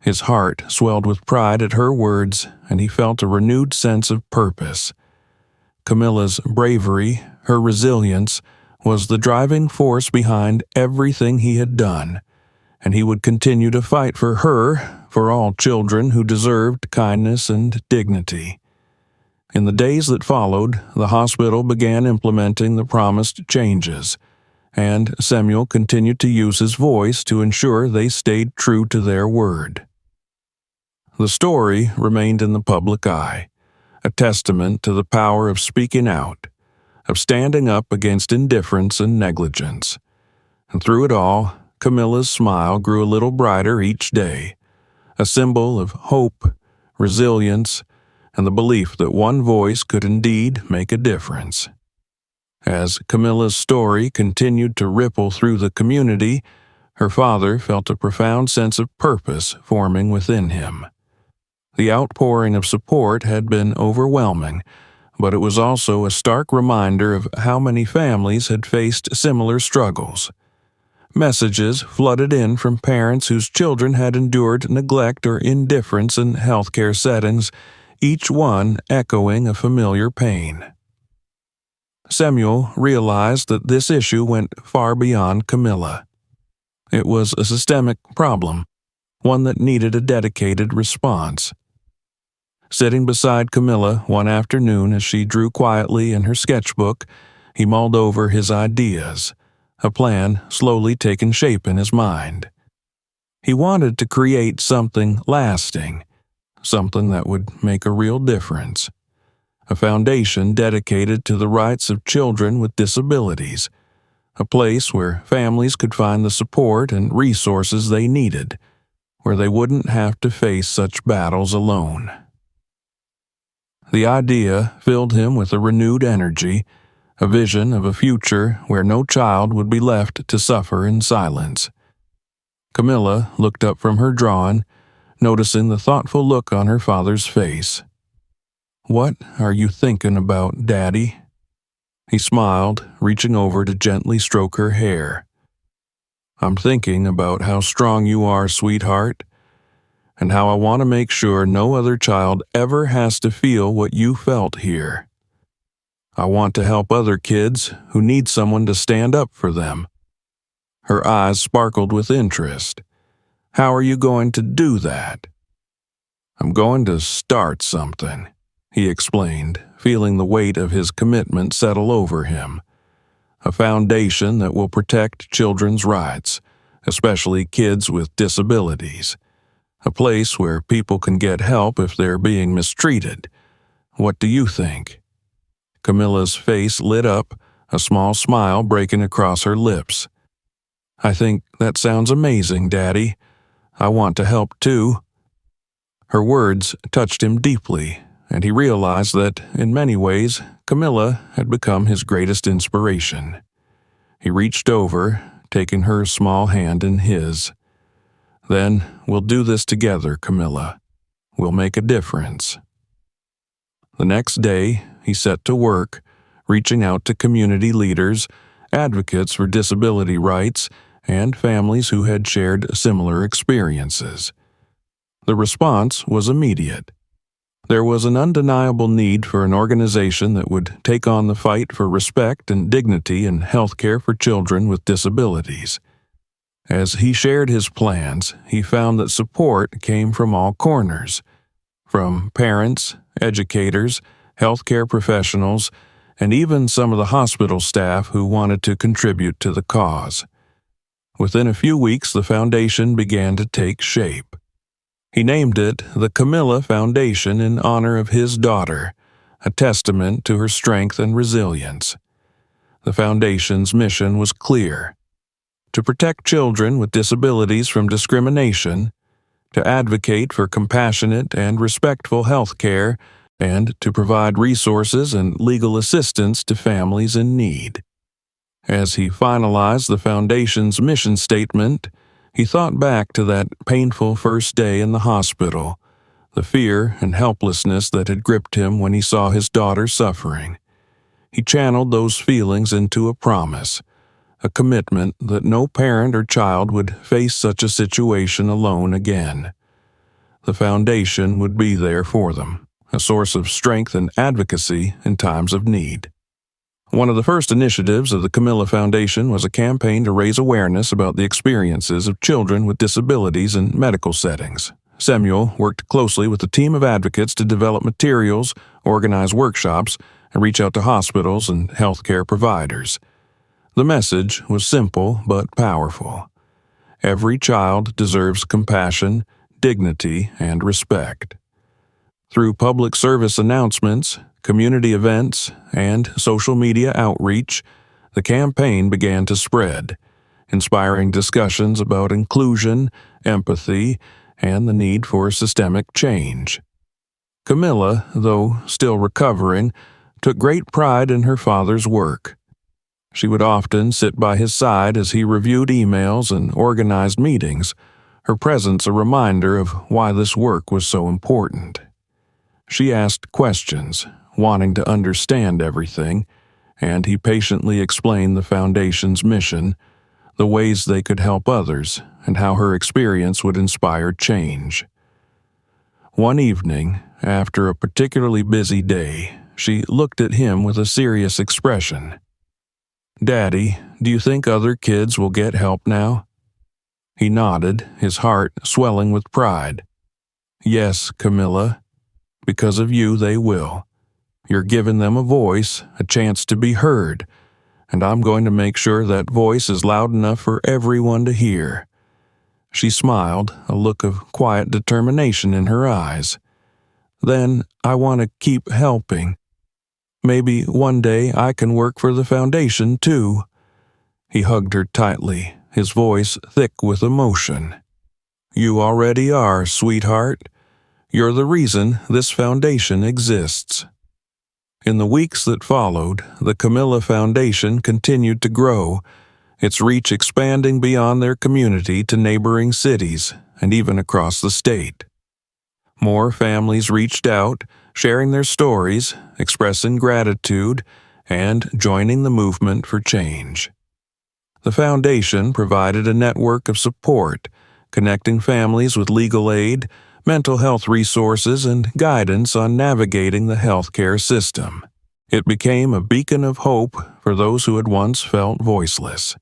His heart swelled with pride at her words, and he felt a renewed sense of purpose. Camilla's bravery, her resilience, was the driving force behind everything he had done, and he would continue to fight for her, for all children who deserved kindness and dignity. In the days that followed, the hospital began implementing the promised changes, and Samuel continued to use his voice to ensure they stayed true to their word. The story remained in the public eye, a testament to the power of speaking out, of standing up against indifference and negligence. And through it all, Camilla's smile grew a little brighter each day, a symbol of hope, resilience, and the belief that one voice could indeed make a difference. As Camilla's story continued to ripple through the community, her father felt a profound sense of purpose forming within him. The outpouring of support had been overwhelming, but it was also a stark reminder of how many families had faced similar struggles. Messages flooded in from parents whose children had endured neglect or indifference in healthcare settings, each one echoing a familiar pain. Samuel realized that this issue went far beyond Camilla. It was a systemic problem, one that needed a dedicated response. Sitting beside Camilla one afternoon as she drew quietly in her sketchbook, he mulled over his ideas, a plan slowly taking shape in his mind. He wanted to create something lasting, something that would make a real difference. A foundation dedicated to the rights of children with disabilities, a place where families could find the support and resources they needed, where they wouldn't have to face such battles alone. The idea filled him with a renewed energy, a vision of a future where no child would be left to suffer in silence. Camilla looked up from her drawing, noticing the thoughtful look on her father's face. "What are you thinking about, Daddy?" He smiled, reaching over to gently stroke her hair. "I'm thinking about how strong you are, sweetheart, and how I want to make sure no other child ever has to feel what you felt here. I want to help other kids who need someone to stand up for them." Her eyes sparkled with interest. "How are you going to do that?" "I'm going to start something," he explained, feeling the weight of his commitment settle over him. "A foundation that will protect children's rights, especially kids with disabilities. A place where people can get help if they're being mistreated. What do you think?" Camilla's face lit up, a small smile breaking across her lips. "I think that sounds amazing, Daddy. I want to help too." Her words touched him deeply, and he realized that, in many ways, Camilla had become his greatest inspiration. He reached over, taking her small hand in his. "Then we'll do this together, Camilla. We'll make a difference." The next day, he set to work, reaching out to community leaders, advocates for disability rights, and families who had shared similar experiences. The response was immediate. There was an undeniable need for an organization that would take on the fight for respect and dignity in healthcare for children with disabilities. As he shared his plans, he found that support came from all corners, from parents, educators, healthcare professionals, and even some of the hospital staff who wanted to contribute to the cause. Within a few weeks, the foundation began to take shape. He named it the Camilla Foundation in honor of his daughter, a testament to her strength and resilience. The foundation's mission was clear: to protect children with disabilities from discrimination, to advocate for compassionate and respectful health care, and to provide resources and legal assistance to families in need. As he finalized the Foundation's mission statement, he thought back to that painful first day in the hospital, the fear and helplessness that had gripped him when he saw his daughter suffering. He channeled those feelings into a promise, a commitment that no parent or child would face such a situation alone again. The Foundation would be there for them, a source of strength and advocacy in times of need. One of the first initiatives of the Camilla Foundation was a campaign to raise awareness about the experiences of children with disabilities in medical settings. Samuel worked closely with a team of advocates to develop materials, organize workshops, and reach out to hospitals and healthcare providers. The message was simple but powerful. Every child deserves compassion, dignity, and respect. Through public service announcements, community events, and social media outreach, the campaign began to spread, inspiring discussions about inclusion, empathy, and the need for systemic change. Camilla, though still recovering, took great pride in her father's work. She would often sit by his side as he reviewed emails and organized meetings, her presence a reminder of why this work was so important. She asked questions, wanting to understand everything, and he patiently explained the Foundation's mission, the ways they could help others, and how her experience would inspire change. One evening, after a particularly busy day, she looked at him with a serious expression. "Daddy, do you think other kids will get help now?" He nodded, his heart swelling with pride. "Yes, Camilla. Because of you, they will. You're giving them a voice, a chance to be heard, and I'm going to make sure that voice is loud enough for everyone to hear." She smiled, a look of quiet determination in her eyes. "Then I want to keep helping. Maybe one day I can work for the Foundation, too." He hugged her tightly, his voice thick with emotion. "You already are, sweetheart. You're the reason this foundation exists." In the weeks that followed, the Camilla Foundation continued to grow, its reach expanding beyond their community to neighboring cities and even across the state. More families reached out, sharing their stories, expressing gratitude, and joining the movement for change. The foundation provided a network of support, connecting families with legal aid, mental health resources, and guidance on navigating the healthcare system. It became a beacon of hope for those who had once felt voiceless,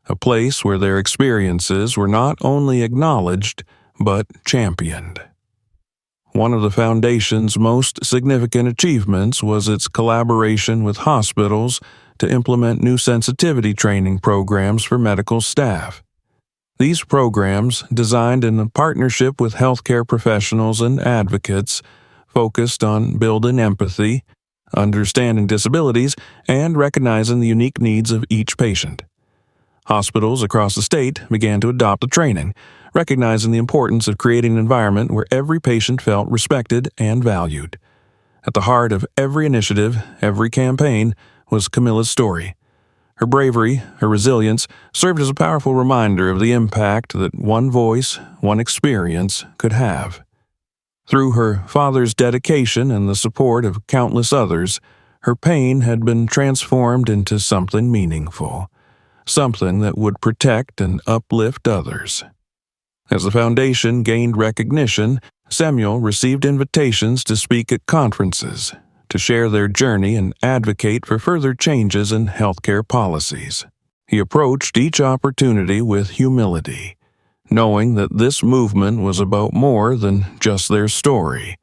a place where their experiences were not only acknowledged, but championed. One of the Foundation's most significant achievements was its collaboration with hospitals to implement new sensitivity training programs for medical staff. These programs, designed in a partnership with healthcare professionals and advocates, focused on building empathy, understanding disabilities, and recognizing the unique needs of each patient. Hospitals across the state began to adopt the training, recognizing the importance of creating an environment where every patient felt respected and valued. At the heart of every initiative, every campaign, was Camilla's story. Her bravery, her resilience, served as a powerful reminder of the impact that one voice, one experience could have. Through her father's dedication and the support of countless others, her pain had been transformed into something meaningful, something that would protect and uplift others. As the Foundation gained recognition, Samuel received invitations to speak at conferences, to share their journey and advocate for further changes in healthcare policies. He approached each opportunity with humility, knowing that this movement was about more than just their story.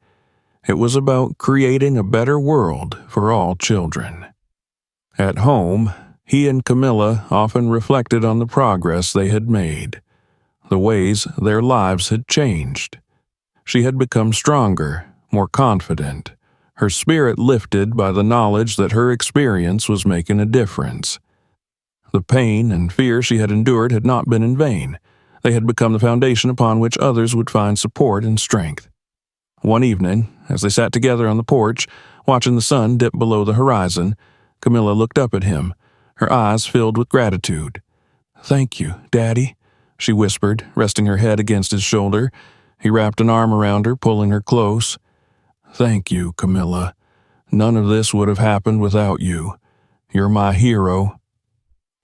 It was about creating a better world for all children. At home, he and Camilla often reflected on the progress they had made, the ways their lives had changed. She had become stronger, more confident, her spirit lifted by the knowledge that her experience was making a difference. The pain and fear she had endured had not been in vain. They had become the foundation upon which others would find support and strength. One evening, as they sat together on the porch, watching the sun dip below the horizon, Camilla looked up at him, her eyes filled with gratitude. "Thank you, Daddy," she whispered, resting her head against his shoulder. He wrapped an arm around her, pulling her close. "Thank you, Camilla. None of this would have happened without you. You're my hero."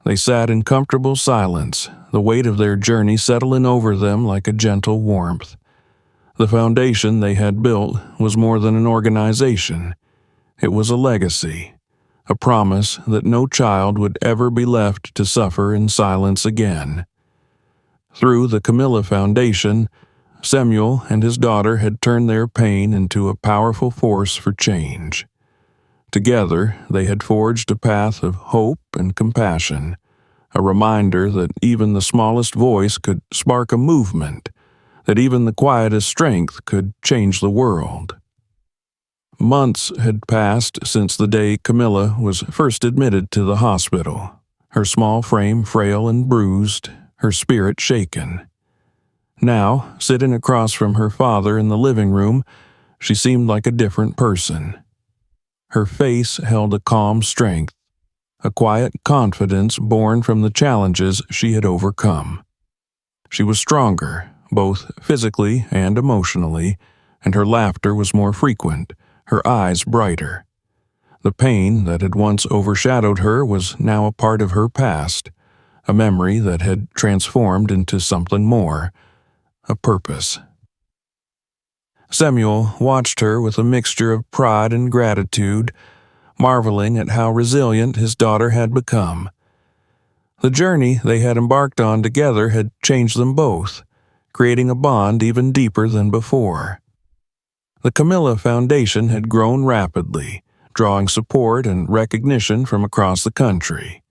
They sat in comfortable silence, the weight of their journey settling over them like a gentle warmth. The foundation they had built was more than an organization. It was a legacy, a promise that no child would ever be left to suffer in silence again. Through the Camilla Foundation, Samuel and his daughter had turned their pain into a powerful force for change. Together, they had forged a path of hope and compassion, a reminder that even the smallest voice could spark a movement, that even the quietest strength could change the world. Months had passed since the day Camilla was first admitted to the hospital, her small frame frail and bruised, her spirit shaken. Now, sitting across from her father in the living room, she seemed like a different person. Her face held a calm strength, a quiet confidence born from the challenges she had overcome. She was stronger, both physically and emotionally, and her laughter was more frequent, her eyes brighter. The pain that had once overshadowed her was now a part of her past, a memory that had transformed into something more, a purpose. Samuel watched her with a mixture of pride and gratitude, marveling at how resilient his daughter had become. The journey they had embarked on together had changed them both, creating a bond even deeper than before. The Camilla Foundation had grown rapidly, drawing support and recognition from across the country.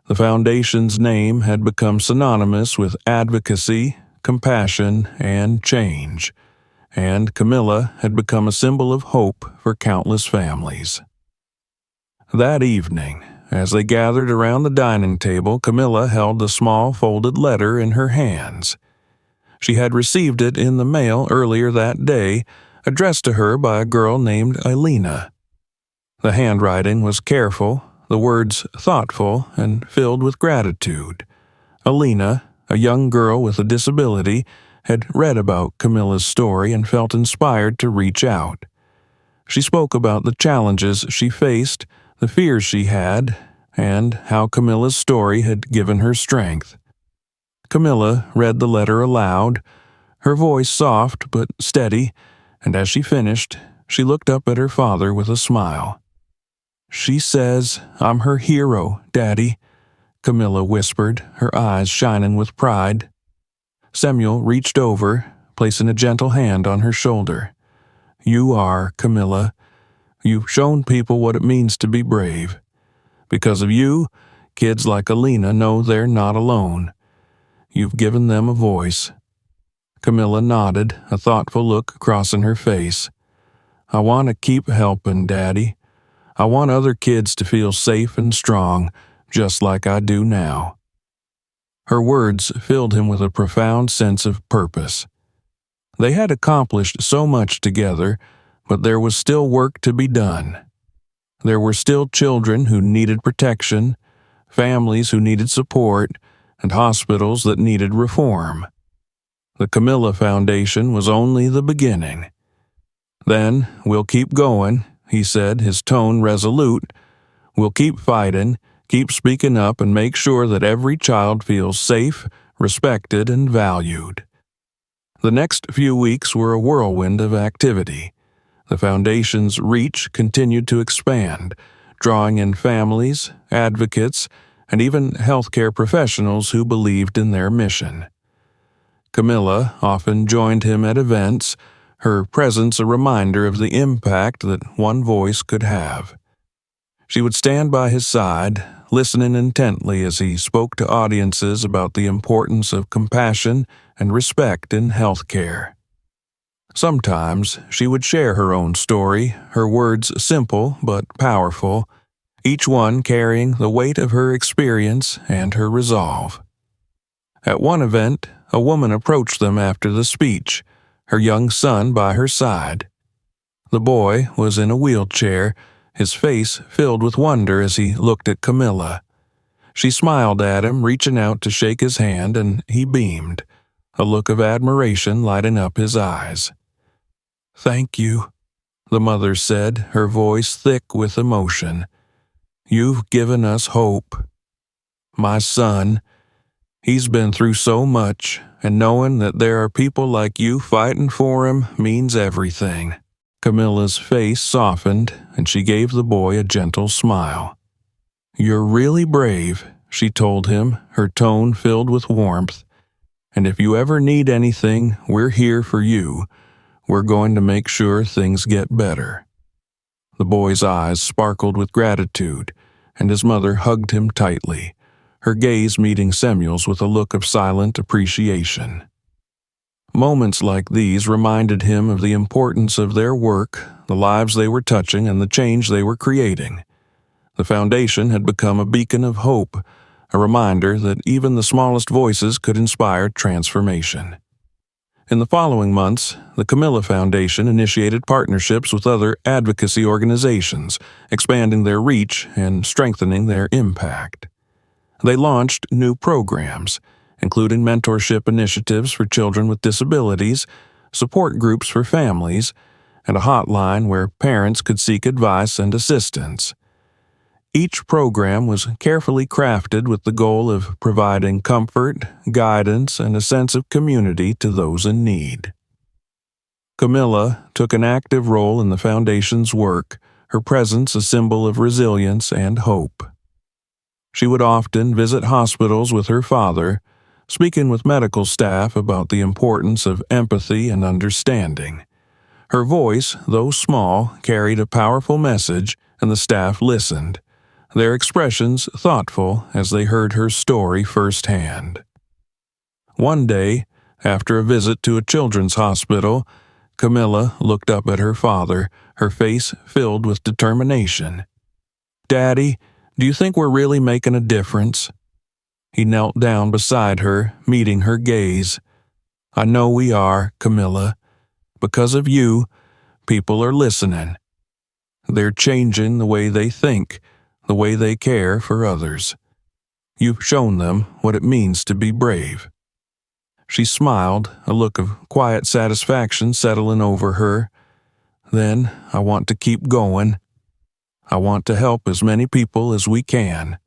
The foundation's name had become synonymous with advocacy, compassion, and change, and Camilla had become a symbol of hope for countless families. That evening, as they gathered around the dining table, Camilla held a small folded letter in her hands. She had received it in the mail earlier that day, addressed to her by a girl named Elena. The handwriting was careful, the words thoughtful and filled with gratitude. Elena, a young girl with a disability, had read about Camilla's story and felt inspired to reach out. She spoke about the challenges she faced, the fears she had, and how Camilla's story had given her strength. Camilla read the letter aloud, her voice soft but steady, and as she finished, she looked up at her father with a smile. "She says I'm her hero, Daddy," Camilla whispered, her eyes shining with pride. Samuel reached over, placing a gentle hand on her shoulder. "You are, Camilla. You've shown people what it means to be brave. Because of you, kids like Alina know they're not alone. You've given them a voice." Camilla nodded, a thoughtful look crossing her face. "I want to keep helping, Daddy. I want other kids to feel safe and strong, just like I do now." Her words filled him with a profound sense of purpose. They had accomplished so much together, but there was still work to be done. There were still children who needed protection, families who needed support, and hospitals that needed reform. The Camilla Foundation was only the beginning. "Then we'll keep going," he said, his tone resolute. "We'll keep fighting, keep speaking up, and make sure that every child feels safe, respected, and valued." The next few weeks were a whirlwind of activity. The Foundation's reach continued to expand, drawing in families, advocates, and even healthcare professionals who believed in their mission. Camilla often joined him at events, her presence a reminder of the impact that one voice could have. She would stand by his side, listening intently as he spoke to audiences about the importance of compassion and respect in healthcare. Sometimes she would share her own story, her words simple but powerful, each one carrying the weight of her experience and her resolve. At one event, a woman approached them after the speech, her young son by her side. The boy was in a wheelchair, his face filled with wonder as he looked at Camilla. She smiled at him, reaching out to shake his hand, and he beamed, a look of admiration lighting up his eyes. "Thank you," the mother said, her voice thick with emotion. "You've given us hope. My son, he's been through so much, and knowing that there are people like you fighting for him means everything." Camilla's face softened, and she gave the boy a gentle smile. "You're really brave," she told him, her tone filled with warmth. "And if you ever need anything, we're here for you. We're going to make sure things get better." The boy's eyes sparkled with gratitude, and his mother hugged him tightly, her gaze meeting Samuel's with a look of silent appreciation. Moments like these reminded him of the importance of their work, the lives they were touching, and the change they were creating. The foundation had become a beacon of hope, a reminder that even the smallest voices could inspire transformation. In the following months, the Camilla Foundation initiated partnerships with other advocacy organizations, expanding their reach and strengthening their impact. They launched new programs, including mentorship initiatives for children with disabilities, support groups for families, and a hotline where parents could seek advice and assistance. Each program was carefully crafted with the goal of providing comfort, guidance, and a sense of community to those in need. Camilla took an active role in the Foundation's work, her presence a symbol of resilience and hope. She would often visit hospitals with her father, speaking with medical staff about the importance of empathy and understanding. Her voice, though small, carried a powerful message, and the staff listened, their expressions thoughtful as they heard her story firsthand. One day, after a visit to a children's hospital, Camilla looked up at her father, her face filled with determination. "Daddy, do you think we're really making a difference?" He knelt down beside her, meeting her gaze. "I know we are, Camilla. Because of you, people are listening. They're changing the way they think, the way they care for others. You've shown them what it means to be brave." She smiled, a look of quiet satisfaction settling over her. "Then I want to keep going. I want to help as many people as we can."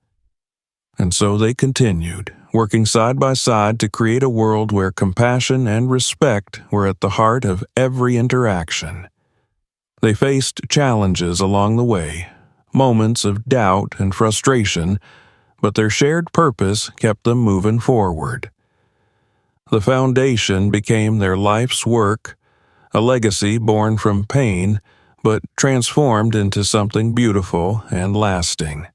And so they continued, working side by side to create a world where compassion and respect were at the heart of every interaction. They faced challenges along the way, moments of doubt and frustration, but their shared purpose kept them moving forward. The foundation became their life's work, a legacy born from pain, but transformed into something beautiful and lasting.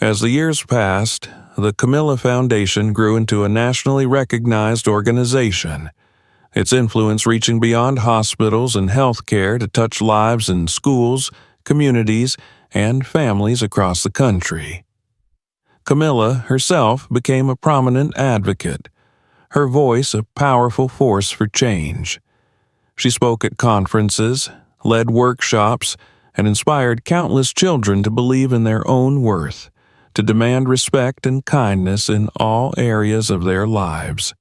As the years passed, the Camilla Foundation grew into a nationally recognized organization, its influence reaching beyond hospitals and healthcare to touch lives in schools, communities, and families across the country. Camilla herself became a prominent advocate, her voice a powerful force for change. She spoke at conferences, led workshops, and inspired countless children to believe in their own worth, to demand respect and kindness in all areas of their lives.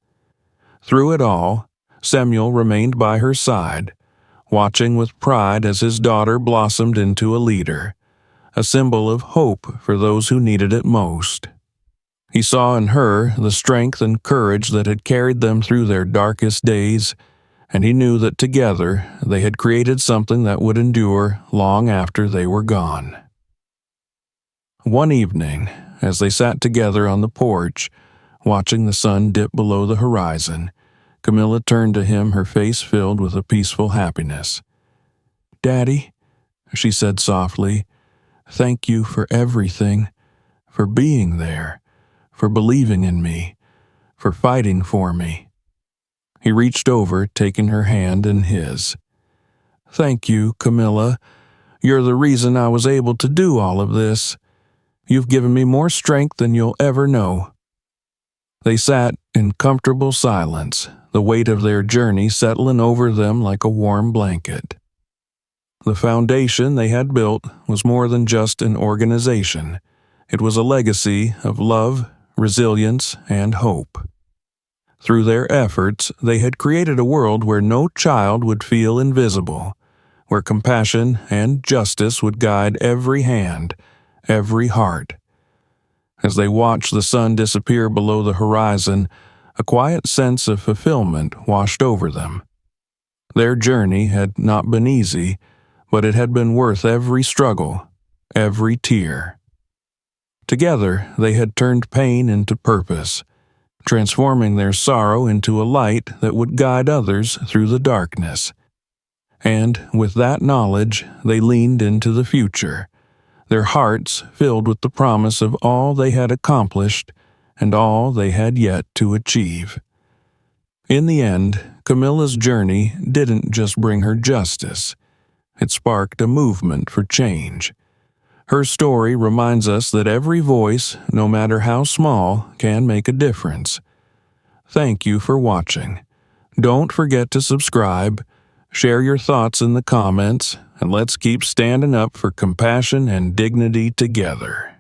Through it all, Samuel remained by her side, watching with pride as his daughter blossomed into a leader, a symbol of hope for those who needed it most. He saw in her the strength and courage that had carried them through their darkest days, and he knew that together they had created something that would endure long after they were gone. One evening, as they sat together on the porch, watching the sun dip below the horizon, Camilla turned to him, her face filled with a peaceful happiness. "Daddy," she said softly, "thank you for everything, for being there, for believing in me, for fighting for me." He reached over, taking her hand in his. "Thank you, Camilla. You're the reason I was able to do all of this. You've given me more strength than you'll ever know." They sat in comfortable silence, the weight of their journey settling over them like a warm blanket. The foundation they had built was more than just an organization. It was a legacy of love, resilience, and hope. Through their efforts, they had created a world where no child would feel invisible, where compassion and justice would guide every hand, every heart. As they watched the sun disappear below the horizon, a quiet sense of fulfillment washed over them. Their journey had not been easy, but it had been worth every struggle, every tear. Together, they had turned pain into purpose, transforming their sorrow into a light that would guide others through the darkness. And with that knowledge, they leaned into the future, their hearts filled with the promise of all they had accomplished and all they had yet to achieve. In the end, Camilla's journey didn't just bring her justice, it sparked a movement for change. Her story reminds us that every voice, no matter how small, can make a difference. Thank you for watching. Don't forget to subscribe, share your thoughts in the comments, and let's keep standing up for compassion and dignity together.